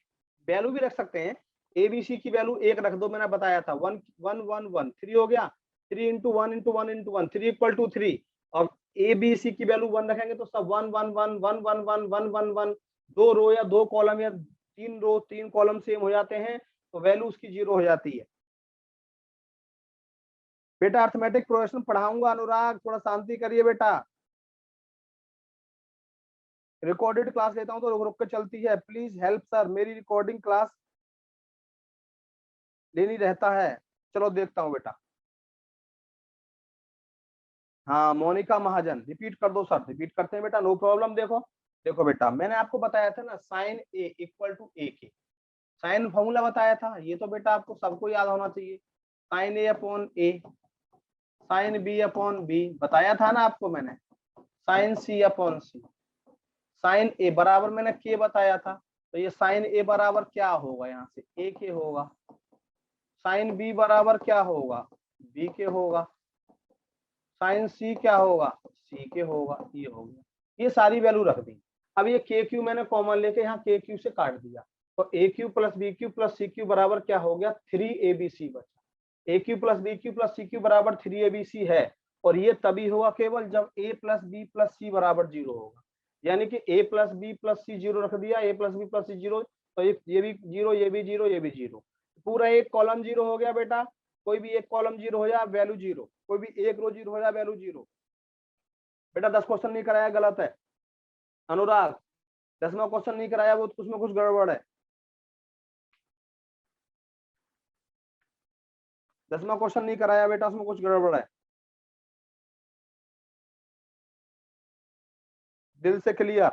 Speaker 1: वैल्यू भी रख सकते हैं, एबीसी की वैल्यू एक रख दो, मैंने बताया था, 1 1 1 1 3 हो गया, 3 into 1 into 1 into 1 3 equal to 3, और एबीसी की वैल्यू 1 रखेंगे तो सब 1 1 1 1 1 1 1 1 1, दो रो या दो कॉलम या तीन रो तीन कॉलम सेम हो जाते हैं तो वैल्यू उसकी जीरो हो जाती है। बेटा अर्थमेटिक प्रोग्रेशन पढ़ाऊंगा अनुराग, थोड़ा शांति करिए बेटा, रिकॉर्डेड क्लास लेता हूं तो रुक रुक के चलती है, प्लीज हेल्प सर, मेरी रिकॉर्डिंग क्लास लेनी रहता है। चलो देखता हूं बेटा, हाँ मोनिका महाजन, रिपीट कर दो सर, रिपीट करते हैं बेटा, नो प्रॉब्लम। देखो देखो बेटा, मैंने आपको बताया था ना साइन ए इक्वल टू ए के, साइन फॉर्मूला बताया था, ये तो बेटा आपको सबको याद होना चाहिए, sign A upon A, sine B upon B, बताया था ना आपको मैंने, साइन सी अपॉन सी, साइन ए बराबर मैंने के बताया था, तो ये साइन ए बराबर क्या होगा, यहाँ से ए के होगा, साइन बी बराबर क्या होगा, बी के होगा, साइन सी क्या होगा, सी के होगा, ये हो गया, ये सारी वैल्यू रख दी। अब ये के क्यू मैंने कॉमन लेके यहाँ के क्यू से काट दिया, तो a cube plus b cube plus c cube बराबर क्या हो गया, 3abc बचा, a cube plus b cube plus c cube बराबर 3abc है, और ये तभी होगा केवल जब a plus B plus c बराबर जीरो होगा, यानी कि a plus B plus c zero रख दिया, a plus B plus c zero, तो ये भी जीरो, ये भी जीरो, ये भी जीरो, पूरा एक कॉलम जीरो हो गया बेटा, कोई भी एक कॉलम जीरो हो जाए वैल्यू जीरो, कोई भी एक रो जीरो हो जाए वैल्यू जीरो। बेटा 10 क्वेश्चन नहीं कराया, गलत है अनुराग, 10वां क्वेश्चन नहीं कराया, वो उसमें कुछ गड़बड़ है, 10वां क्वेश्चन नहीं कराया बेटा, उसमें कुछ गड़बड़ है, दिल से क्लियर।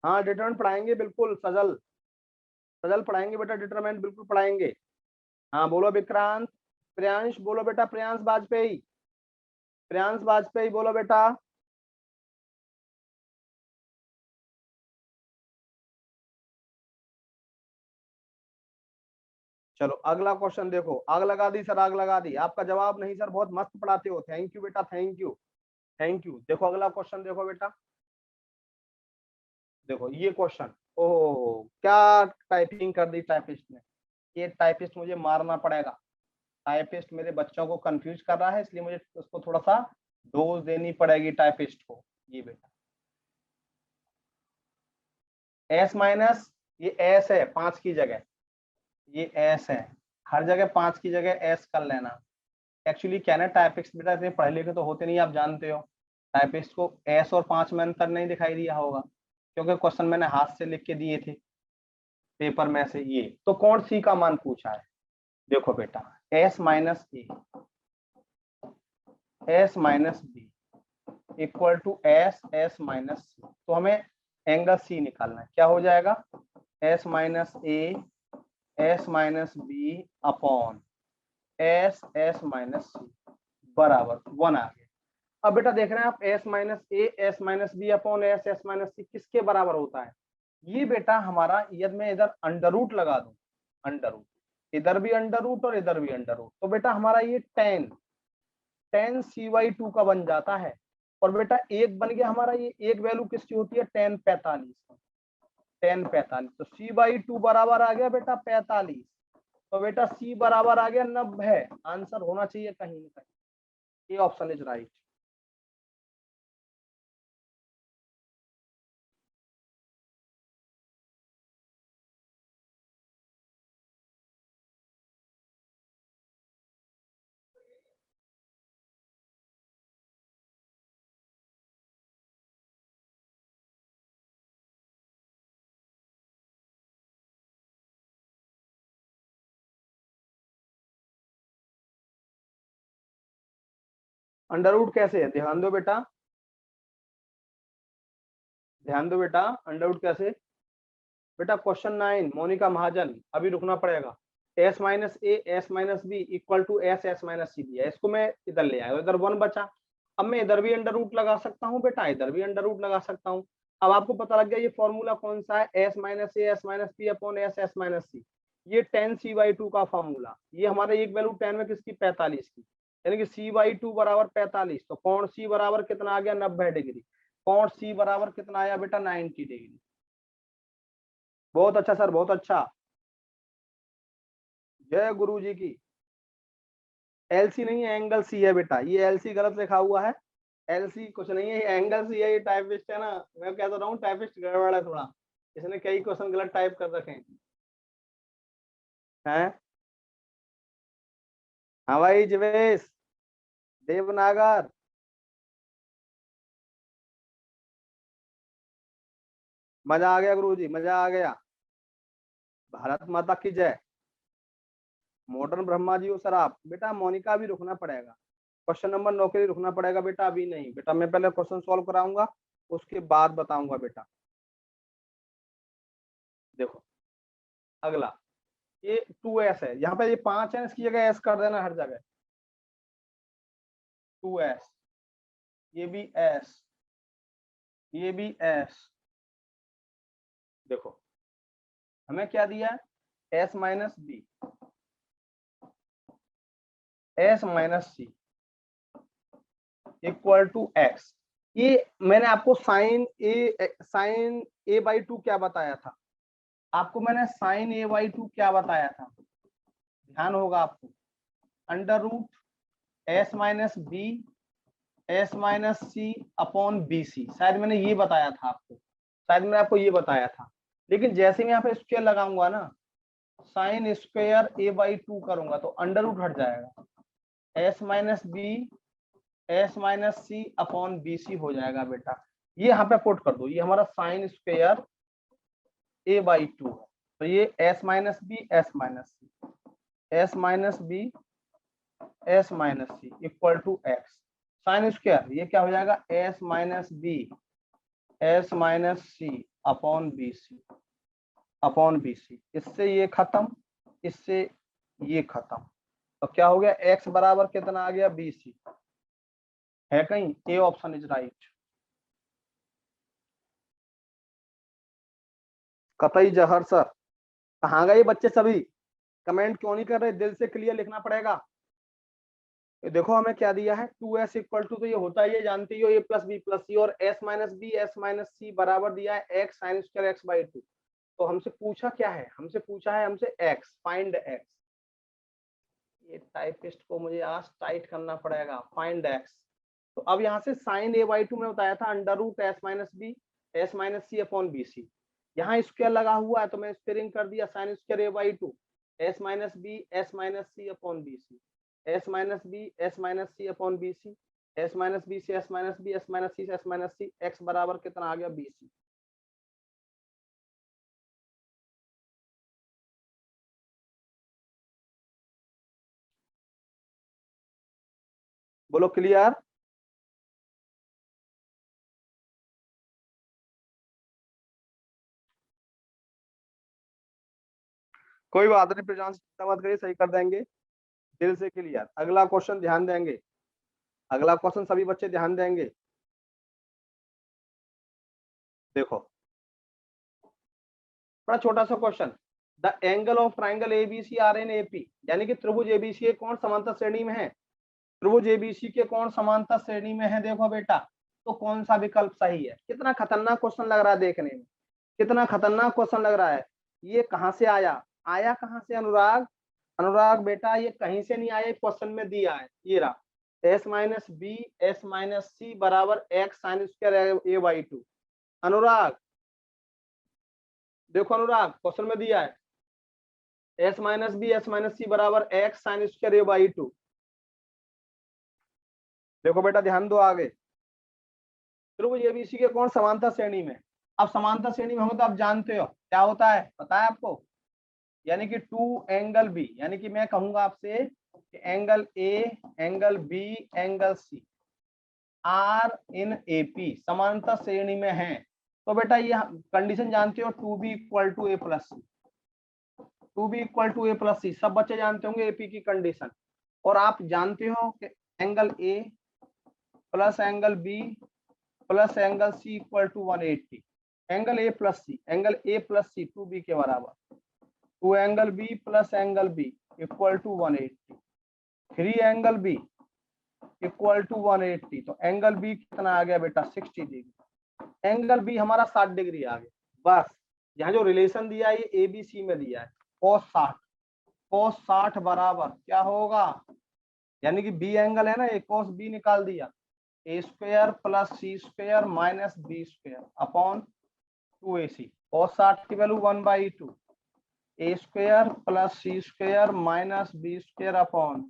Speaker 1: हाँ डिटरमिनेंट पढ़ाएंगे बिल्कुल, सजल सजल पढ़ाएंगे बेटा, डिटरमिनेंट बिल्कुल पढ़ाएंगे। हाँ बोलो विक्रांत, प्रियांश बोलो बेटा, प्रियांश वाजपेयी, प्रियांश वाजपेयी बोलो बेटा। चलो अगला क्वेश्चन देखो, आग लगा दी सर, आग लगा दी, आपका जवाब नहीं सर, बहुत मस्त पढ़ाते हो, थैंक यू बेटा, थैंक यू, थैंक यू। देखो अगला क्वेश्चन देखो बेटा, देखो ये क्वेश्चन, ओह क्या टाइपिंग कर दी टाइपिस्ट ने, ये टाइपिस्ट मुझे मारना पड़ेगा, टाइपिस्ट मेरे बच्चों को कंफ्यूज कर रहा है, इसलिए मुझे उसको थोड़ा सा डोज देनी पड़ेगी टाइपिस्ट को। ये बेटा एस माइनस, ये एस है 5 की जगह, ये एस है, हर जगह 5 की जगह एस कर लेना। एक्चुअली क्या है ना, टाइपिस्ट बेटा इतने पढ़े लिखे तो होते नहीं, आप जानते हो, टाइपिस्ट को एस और 5 में अंतर नहीं दिखाई दिया होगा, क्योंकि क्वेश्चन मैंने हाथ से लिख के दिए थे पेपर में से। ये तो कौन सी का मान पूछा है, देखो बेटा s minus a, s minus B equal to s s minus c, तो हमें एंगल सी निकालना है, क्या हो जाएगा, s minus a s minus b upon S s minus c बराबर 1 आ गया। अब बेटा देख रहे हैं आप, s minus a s minus b upon S s minus c किसके बराबर होता है, ये बेटा हमारा, यदि मैं इधर अंडर रूट लगा दूं, अंडर रूट, इधर भी अंडर रूट और इधर भी अंडर रूट, तो बेटा हमारा ये टेन सी बाई टू का बन जाता है, और बेटा एक बन गया हमारा, ये एक वैल्यू किसकी होती है, टेन 45, तो सी बाई टू बराबर आ गया बेटा 45, तो बेटा सी बराबर आ गया 90, आंसर होना चाहिए कहीं ना कहीं, ये option is right. Under root कैसे है, ध्यान दो बेटा, ध्यान दो बेटा, अंडर रूट कैसे, बेटा क्वेश्चन 9 मोनिका महाजन, अभी रुकना पड़ेगा, s minus a s minus B equal to s s minus c दिया, इसको मैं इधर ले आया, इधर 1 बचा। अब मैं इधर भी अंडर रूट लगा सकता हूँ बेटा, इधर भी अंडर रूट लगा सकता हूँ। अब आपको पता लग गया ये फॉर्मूला कौन सा है, s minus a s minus b upon S s minus c. ये 10c/2 का फॉर्मूला, ये हमारे एक वैल्यू 10 में किसकी, 45 की, यानी कि c/2 बराबर 45। तो कोण सी बराबर कितना आ गया, 90 डिग्री। कोण सी बराबर कितना आया बेटा, 90 डिग्री। बहुत अच्छा सर, बहुत अच्छा, जय गुरु जी की। एलसी नहीं है, एंगल सी है बेटा, ये एलसी गलत लिखा हुआ है, एलसी कुछ नहीं है, ये एंगल सी है। ये टाइपिस्ट है ना, मैं कहता रहा हूँ टाइपिस्ट गड़बड़ है थोड़ा, इसने कई क्वेश्चन गलत टाइप कर रखे हैं। हाँ भाई जीवेश, देवनागर, मजा आ गया गुरुजी, मजा आ गया। भारत माता की जय। मॉडर्न ब्रह्मा जी हो सर आप। बेटा मोनिका भी रुकना पड़ेगा, क्वेश्चन नंबर 9 के लिए रुकना पड़ेगा बेटा, अभी नहीं बेटा, मैं पहले क्वेश्चन सॉल्व कराऊंगा, उसके बाद बताऊंगा बेटा। देखो अगला, ये 2s है, यहाँ पे ये 5 है, इसकी जगह s कर देना हर जगह, 2s, ये भी s, ये भी s। देखो हमें क्या दिया है, s minus B s minus C equal to x। ये मैंने आपको साइन a/2 क्या बताया था, आपको मैंने साइन a/2 क्या बताया था, ध्यान होगा आपको, under root s minus b s minus c upon b c, शायद मैंने ये बताया था आपको, शायद मैंने आपको ये बताया था। लेकिन जैसे मैं यहाँ पे स्क्वायर लगाऊंगा ना, साइन स्क्वायर a/2 करूंगा तो अंडर रूट हट जाएगा, s minus b s minus c upon b c हो जाएगा बेटा। ये यहाँ पे पुट कर दो, ये हमारा साइन स्क्वायर a/2 है, तो ये s minus b s minus c, s minus b s minus C equal to x, sine square ये क्या हो जाएगा, s minus b s minus c upon b c, upon b c. इससे ये खत्म, इससे ये खत्म, तो क्या हो गया, x बराबर कितना आ गया, बी सी। है कहीं, ए ऑप्शन इज राइट। कतई जहर सर, कहाँ गए बच्चे सभी, कमेंट क्यों नहीं कर रहे, दिल से क्लियर लिखना पड़ेगा। देखो हमें क्या दिया है, 2s इक्वल टू, तो ये होता है, ये जानते ही हो, a plus B plus c, और s minus b s minus c बराबर दिया है x साइन स्क्वायर x/2। तो हमसे पूछा क्या है, हमसे पूछा है हमसे x, फाइंड x। ये टाइपिस्ट को मुझे आज टाइट करना पड़ेगा, फाइंड x। तो अब यहाँ से साइन a/2 में बताया था under root s minus b s minus c upon b c, यहाँ स्क्वायर लगा हुआ है तो मैं स्क्वायरिंग कर दिया, sine square a/2 s minus b s minus c upon b c, s minus b s minus c upon b c, s minus b से s minus b s minus c से s minus सी, x बराबर कितना आ गया, B C. बोलो clear. कोई बात नहीं प्रजान, चिंता मत करिए, सही कर देंगे, दिल से क्लियर। अगला क्वेश्चन ध्यान देंगे, अगला क्वेश्चन सभी बच्चे ध्यान देंगे। देखो बड़ा छोटा सा question, the angle of triangle ABC are in AP, यानी कि त्रिभुज एबीसी के कोण समांतर श्रेणी में है, त्रिभुज एबीसी के कोण समांतर श्रेणी में है। देखो बेटा, तो कौन सा विकल्प सही है। कितना खतरनाक क्वेश्चन लग रहा है देखने में, कितना खतरनाक क्वेश्चन लग रहा है। ये कहाँ से आया, आया कहाँ से अनुराग, अनुराग बेटा ये कहीं से नहीं आया, क्वेश्चन में दिया है, ये रहा, s minus b s minus c बराबर एक्स साइन स्क्वायर a/2। अनुराग देखो, अनुराग क्वेश्चन में दिया है s minus b s minus c बराबर एक्स साइन स्क्वायर a/2। देखो बेटा ध्यान दो आगे, त्रिभुज एबीसी के कोण समांतर श्रेणी में। अब समांतर श्रेणी में होंगे तो आप जानते हो क्या होता है, पता है आपको, यानी कि टू एंगल बी, यानी कि मैं कहूंगा आपसे कि angle A angle B angle C are in AP समांतर श्रेणी में है। तो बेटा ये कंडीशन जानते हो, two b equal to A plus C, two b equal to A plus c, सब बच्चे जानते होंगे एपी की कंडीशन। और आप जानते हो कि angle A plus angle B plus angle C equal to 180। Angle A plus C two B के बराबर, two angle B plus angle B equal to 180, three angle B equal to 180। तो angle B कितना आ गया बेटा 60 degree, angle B हमारा 60 degree आ गया। बस यहाँ जो रिलेशन दिया है ये एबीसी में दिया है, cos 60 बराबर क्या होगा, यानी कि बी एंगल है ना, ये cos बी निकाल दिया, a square plus C square minus B square upon 2ac। cos 60 की वैल्यू 1/2, ए स्क्वायर प्लस सी square minus B square upon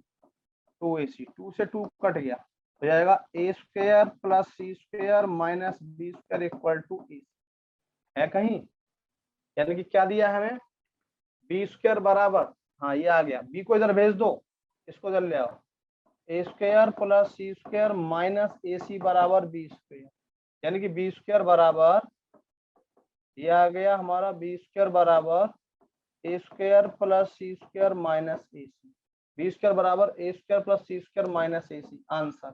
Speaker 1: 2ac, 2 से 2 कट गया, हो जाएगा a square plus C square minus B square equal to a. है कहीं, यानी कि क्या दिया है हमें, बी स्क्वायर बराबर, हाँ ये आ गया, बी को इधर भेज दो, इसको इधर ले आओ, ए स्क्वायर प्लस सी स्क्वायर माइनस ए सी बराबर बी स्क्वायर, यानी कि बी स्क्वायर बराबर, ये आ गया हमारा बी स्क्वायर बराबर ए स्क्वायर प्लस सी स्क्वायर माइनस ए सी, बी स्क्वायर बराबर ए स्क्वायर प्लस सी स्क्वायर माइनस ए सी, आंसर।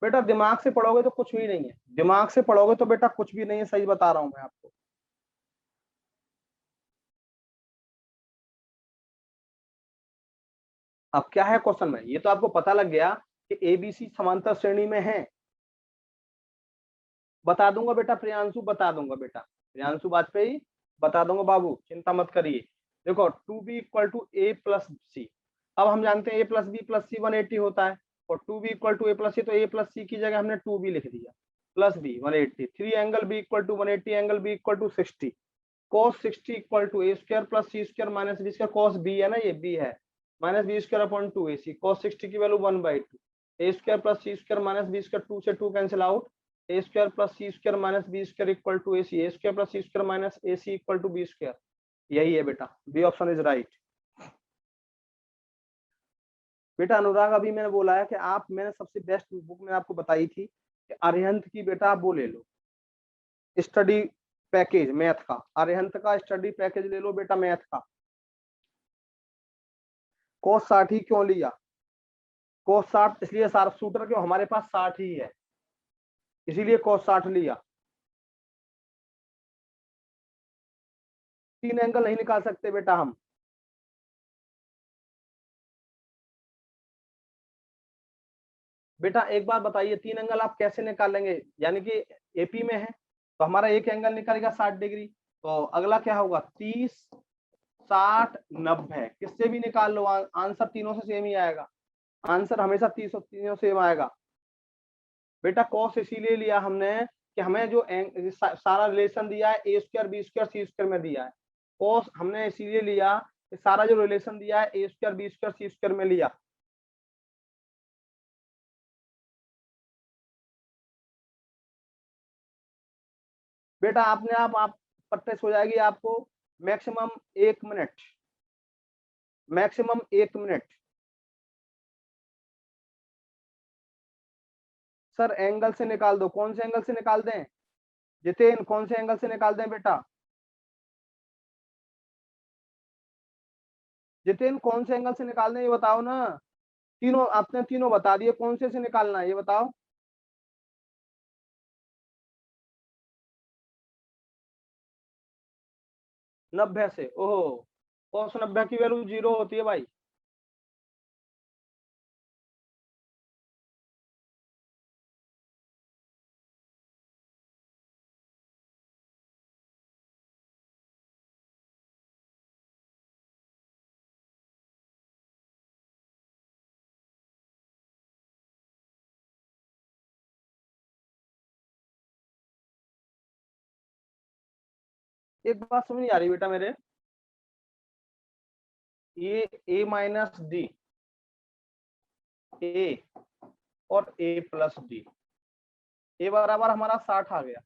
Speaker 1: बेटा दिमाग से पढ़ोगे तो कुछ भी नहीं है, दिमाग से पढ़ोगे तो बेटा कुछ भी नहीं है, सही बता रहा हूं मैं आपको। अब क्या है क्वेश्चन में, ये तो आपको पता लग गया कि एबीसी समांतर श्रेणी में है। बता दूंगा बेटा प्रियांशु, बता दूंगा बेटा प्रियांशु वाजपेयी, बता दूंगा बाबू, चिंता मत करिए। देखो two b equal to A plus c, अब हम जानते हैं a plus B plus c 180 होता है, और two b equal to A plus c, तो ए प्लस सी की जगह हमने टू बी लिख दिया plus B 180, three angle B equal to 180 angle B equal to 60, cos 60 equal to A square plus C square minus B square, cos B है ना, ये B है, minus B square upon 2ac, cos 60 की value 1/2, ए square plus सी square minus B square, 2 से 2 cancel out, A square plus C square minus B square equal to ac, A square plus C square minus ac equal to B square. यही है बेटा, B option is right. बेटा अनुराग अभी मैंने बोला है कि आप, मैंने सबसे बेस्ट बुक मैंने आपको बताई थी कि अरिहंत की, बेटा आप वो ले लो स्टडी पैकेज मैथ का, अरिहंत का स्टडी पैकेज ले लो बेटा मैथ का। cos 60 ही क्यों लिया, cos 60 इसलिए शार्प शूटर क्यों, हमारे पास 60 ही है, इसीलिए cos 60 लिया। तीन एंगल नहीं निकाल सकते बेटा हम, बेटा एक बार बताइए तीन एंगल आप कैसे निकालेंगे, यानी कि एपी में है तो हमारा एक एंगल निकलेगा 60 डिग्री, तो अगला क्या होगा 30 60 90, किससे भी निकाल लो आंसर तीनों से सेम ही आएगा, आंसर हमेशा 30 और तीनों सेम आएगा। बेटा कॉस इसीलिए लिया हमने कि हमें जो सारा रिलेशन दिया है a square B square C square में दिया है, कॉस हमने इसीलिए लिया कि सारा जो रिलेशन दिया है a square B square C square में लिया। बेटा आपने आप प्रैक्टिस हो जाएगी आपको, maximum 1 minute, maximum 1 minute. Sir angle से निकाल दो, कौन से एंगल से निकाल दें जितेन, कौन से एंगल से निकाल दें बेटा जितेन, कौन से एंगल से निकाल दें ये बताओ ना, तीनों आपने तीनों बता दिए, कौन से निकालना है ये बताओ। 90 से, ओहो cos 90 की वैल्यू 0 होती है भाई। एक बात समझ नहीं आ रही बेटा मेरे, ये a माइनस डी, ए और a प्लस डी, ए बराबर हमारा 60 आ गया,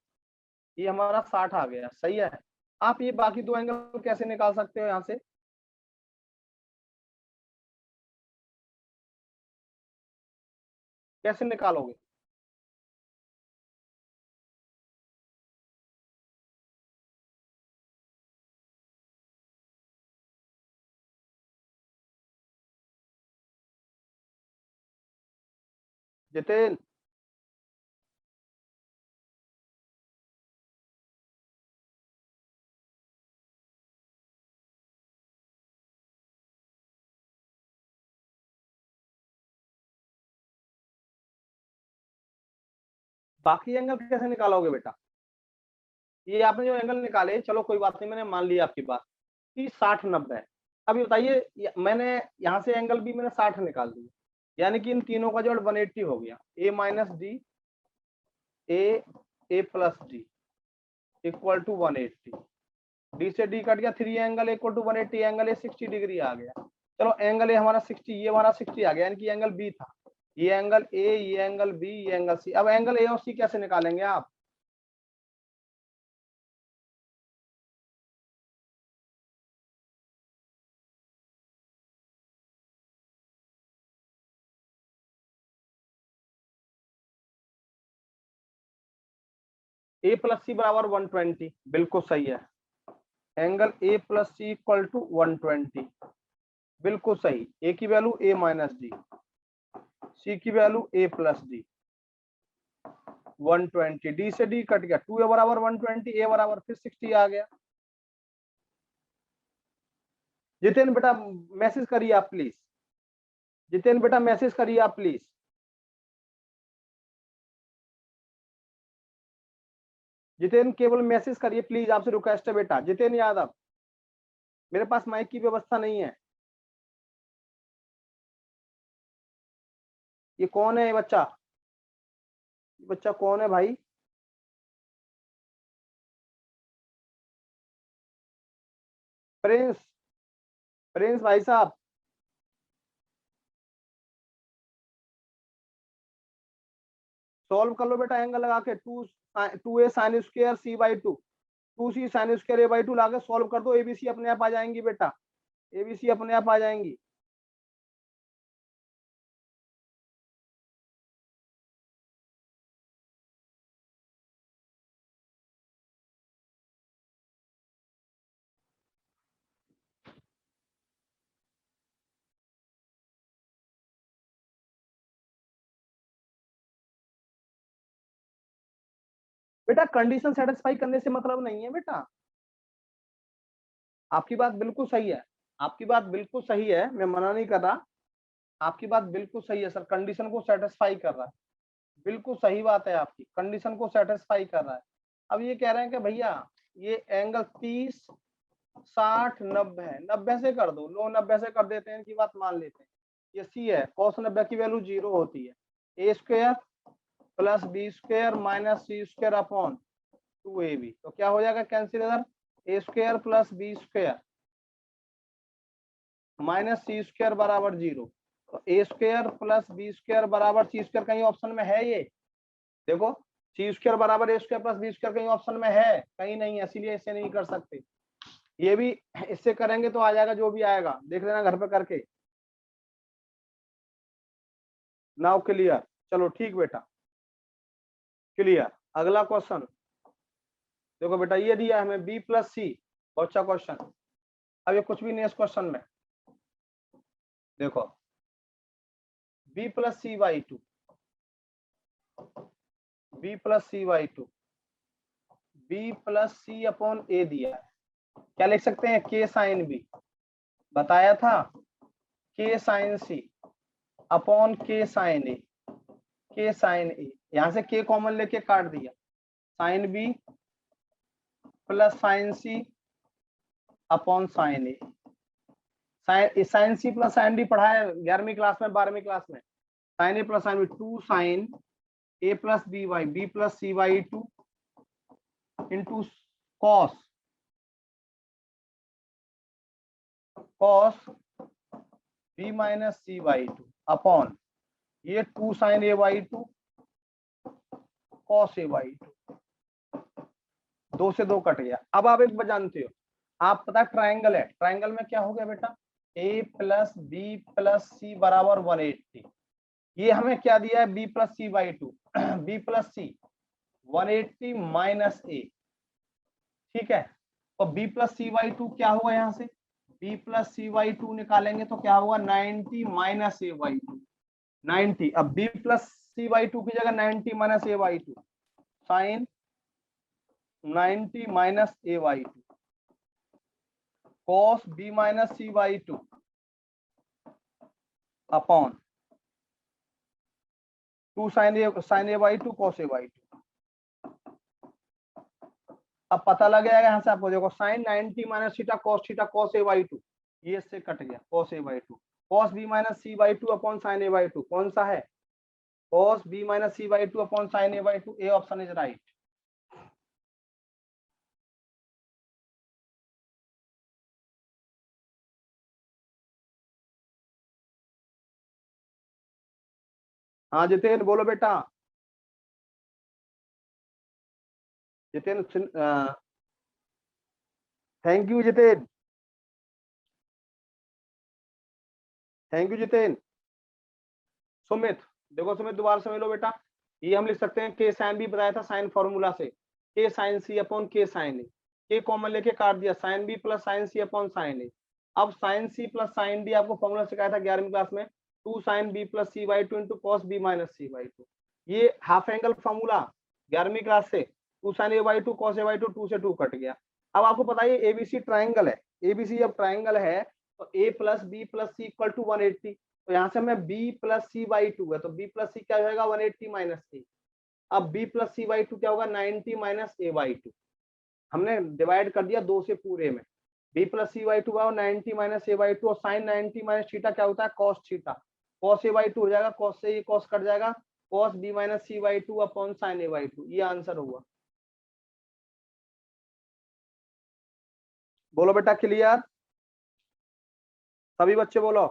Speaker 1: ये हमारा 60 आ गया, सही है। आप ये बाकी दो एंगल कैसे निकाल सकते हो यहाँ से, कैसे निकालोगे, जितेन बाकी एंगल कैसे निकालोगे बेटा? ये आपने जो एंगल निकाले, चलो कोई बात नहीं, मैंने मान लिया आपकी बात कि 60 90 है। अब ये बताइए, मैंने यहाँ से एंगल भी मैंने 60 निकाल दिया, यानी कि इन तीनों का जोड़ 180 हो गया। A minus d, a plus d equal to 180। D से डी कट गया, 3 angle equal to 180, angle a 60 degree आ गया। चलो एंगल ए हमारा 60, ये हमारा 60 आ गया, यानी कि एंगल बी था। ये एंगल ए, ये एंगल बी, ये एंगल सी। अब एंगल ए और सी कैसे निकालेंगे आप? ए प्लस सी बराबर 120, बिल्कुल सही है। Angle A plus C equal to 120, बिल्कुल सही। ए की value A minus D, C की value A plus D, 120। D से डी कट गया, 2 ए बराबर 120, ए बराबर फिर 60 आ गया। जितेन बेटा मैसेज करिए आप प्लीज, जितेन बेटा मैसेज करिए आप प्लीज। जितेन केवल मैसेज करिए प्लीज, आपसे रिक्वेस्ट है बेटा। जितेन यादव, मेरे पास माइक की व्यवस्था नहीं है। ये कौन है? ये बच्चा कौन है भाई? प्रिंस, प्रिंस भाई साहब, सॉल्व कर लो बेटा एंगल लगा के। 2a sine square C by 2, 2c sine square A by 2 लाके सॉल्व कर दो, एबीसी अपने आप आ जाएंगी बेटा, एबीसी अपने आप आ जाएंगी। बेटा कंडीशन सेटिस्फाई करने से मतलब नहीं है बेटा। आपकी बात बिल्कुल सही है, आपकी बात बिल्कुल सही है, मैं मना नहीं कर रहा। आपकी बात बिल्कुल सही है सर, कंडीशन को सेटिस्फाई कर रहा है, बिल्कुल सही बात है आपकी, कंडीशन को सेटिस्फाई कर रहा है। अब ये कह रहे हैं कि भैया ये एंगल 30 60 90 है, 90 से कर दो। लो 90 से कर देते हैं, इनकी बात मान लेते हैं। ये सी है, cos 90 की वैल्यू 0 होती है। A square plus b square minus c square upon 2ab, तो क्या हो जाएगा कैंसिल इधर, a square plus b square minus c square बराबर 0। तो a square plus b square बराबर सी स्क्वायर कहीं ऑप्शन में है? ये देखो, सी स्क्वायर बराबर ए स्क्वायर प्लस बी स्क्वायर कहीं ऑप्शन में है? कहीं नहीं है, इसीलिए इसे नहीं कर सकते। ये भी इससे करेंगे तो आ जाएगा, जो भी आएगा देख लेना घर पे करके। Now clear? चलो ठीक बेटा, क्लियर। अगला क्वेश्चन देखो बेटा, ये दिया हमें बी प्लस सी, बहुत अच्छा क्वेश्चन। अब ये कुछ भी नहीं इस क्वेश्चन में, देखो b plus C by 2, b plus C by 2, b plus C upon a दिया है। क्या लिख सकते हैं? के साइन बी, बताया था, के sine C upon K sine A, के साइन ए, यहां से के कॉमन लेके काट दिया, sine B plus sine C upon sine a. Sine C plus sine d पढ़ा है 11वीं क्लास में, 12वीं क्लास में। Sine a plus sine b, 2 sine a plus b by, b plus c by 2 into cos, cos B minus c by 2 अपॉन ये 2 sine a by 2 cos a by 2, 2 से 2 cut गया। अब आप एक बात जानते हो, आप पता ट्राइंगल है, ट्राइंगल में क्या हो गया बेटा, a plus B plus c बराबर 180। ये हमें क्या दिया है? B plus C by 2, b plus c 180 minus a, ठीक है। तो बी प्लस सी बाई 2 क्या होगा? यहाँ से बी प्लस सी बाई 2 निकालेंगे तो क्या होगा? 90 माइनस ए बाई 2, 90। अब B plus C by two की जगह 90 minus A by two, sine 90 minus A by two, cos B minus C by two upon 2 sine A by two cos A by two. अब पता लग जाएगा यहाँ से आपको, देखो sine 90 minus theta cos A by two, ये इससे कट गया cos A by two, cos B minus C by two upon sine A by two, कौन सा है, cos B minus C by two upon sine A by two, A option is right. हाँ जितेन बोलो बेटा, Jiten, thank you Jiten, thank you Jiten. Sumit, देखो सुमित दोबारा समझ लो बेटा, ये हम लिख सकते हैं के साइन बी बताया था साइन फॉर्मूला से, K sine C upon K sine A, K common लेके काट दिया, sine B plus sine C upon sine A. अब साइन सी प्लस साइन डी आपको फॉर्मूला सिखाया था 11वीं क्लास में, 2 sine B plus C by two into cos B minus C by two, ये हाफ एंगल फॉर्मूला 11वीं क्लास से, 2 sine A by two cos A by two, 2 से 2 cut गया। अब आपको पता है एबीसी ट्राइंगल है, एबीसी जब ट्राइंगल है तो a plus B plus C equal to 180, तो यहाँ से मैं b plus C by two है तो b प्लस सी क्या हो जाएगा 180 माइनस सी, अब b plus C by two क्या होगा 90 माइनस ए बाई टू, हमने डिवाइड कर दिया 2 से पूरे में, b plus C by two 90 minus A by two, और साइन 90 माइनस थीटा क्या होता है cos theta, cos A by two हो जाएगा, कॉस से ये कॉस कट जाएगा, cos B minus C by two upon sine A by two, ये आंसर हुआ। बोलो बेटा क्लियर, सभी बच्चे बोलो।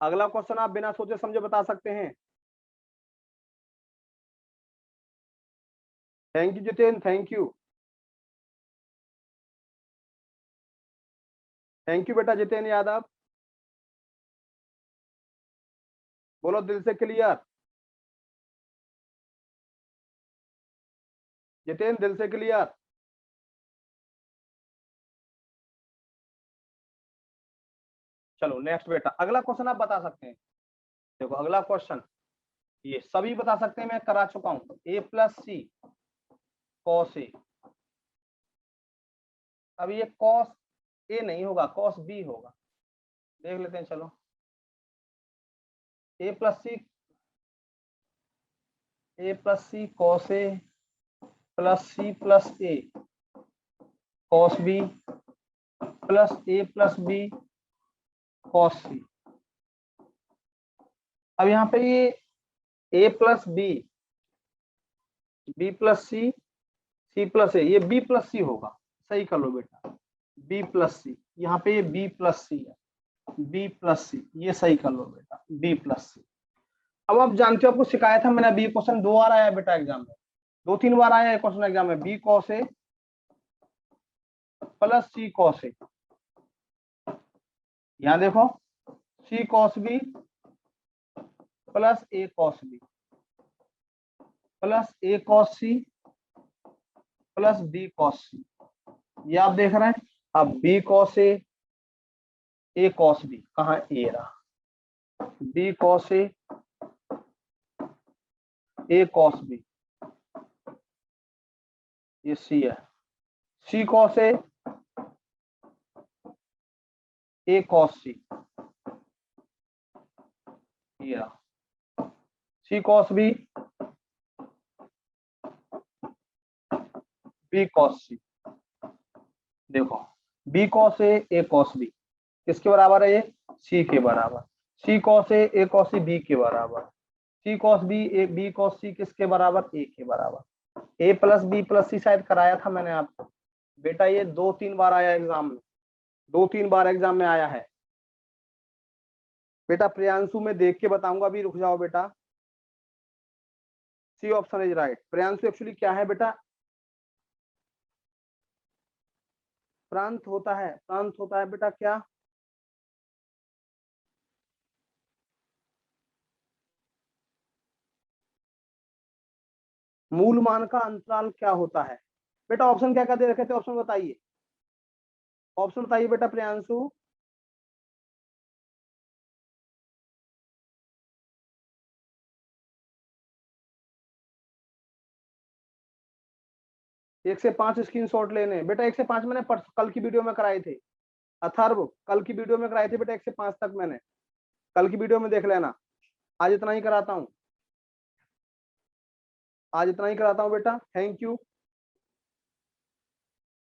Speaker 1: अगला क्वेश्चन आप बिना सोचे समझे बता सकते हैं। Thank you Jiten, thank you, thank you बेटा जितेन यादव, बोलो दिल से क्लियर, जितेन दिल से क्लियर। चलो नेक्स्ट बेटा, अगला क्वेश्चन आप बता सकते हैं, देखो अगला क्वेश्चन ये सभी बता सकते हैं, मैं करा चुका हूं, ए प्लस सी कॉस ए, अब ये कॉस ए नहीं होगा कॉस बी होगा, देख लेते हैं चलो, a plus c cos A plus a cos B plus A plus b cos c. अब यहाँ पे ये ए plus B plus C plus a, ये बी प्लस सी होगा, सही कर लो बेटा, बी प्लस सी, यहाँ पे ये बी प्लस सी है, बी प्लस सी, ये सही कर लो बेटा, बी प्लस सी। अब आप जानते हो आपको सिखाया था मैंने, बी क्वेश्चन 2 बार आया है बेटा एग्जाम में, 2-3 बार आया है क्वेश्चन एग्जाम में, b cos A plus c cos a, यहाँ देखो c cos B plus a cos B plus a cos C plus b cos सी, ये आप देख रहे हैं। अब बी कॉस ए कॉस बी, कहाँ ए रहा, बी कॉस ए कॉस बी, ये सी है, सी कॉस ए कॉस सी, ये रहा, सी कॉस बी कॉस सी, देखो बी कॉस ए कॉस बी किसके बराबर है, ये सी के बराबर, सी कॉस ए कॉस सी बी के बराबर, सी कॉस बी कॉस सी किसके बराबर, ए के बराबर, ए प्लस बी प्लस सी शायद कराया था मैंने आपको बेटा, ये 2-3 बार आया एग्जाम में, 2-3 बार एग्जाम में आया है बेटा। प्रियांशु में देख के बताऊंगा, अभी रुक जाओ बेटा, C option is right. Priyanshu actually क्या है बेटा, प्रांत होता है बेटा क्या, मूल मान का अंतराल क्या होता है बेटा, ऑप्शन क्या क्या दे रखे थे, ऑप्शन बताइए, ऑप्शन बताइए बेटा प्रियांशु। 1 से 5 स्क्रीनशॉट लेने। बेटा 1 से 5 मैंने कल की वीडियो में कराए थे। अथर्व कल की वीडियो में कराए थे बेटा, 1 से 5 तक मैंने कल की वीडियो में देख लेना। आज इतना ही कराता हूँ, आज इतना ही कराता हूँ बेटा। Thank you.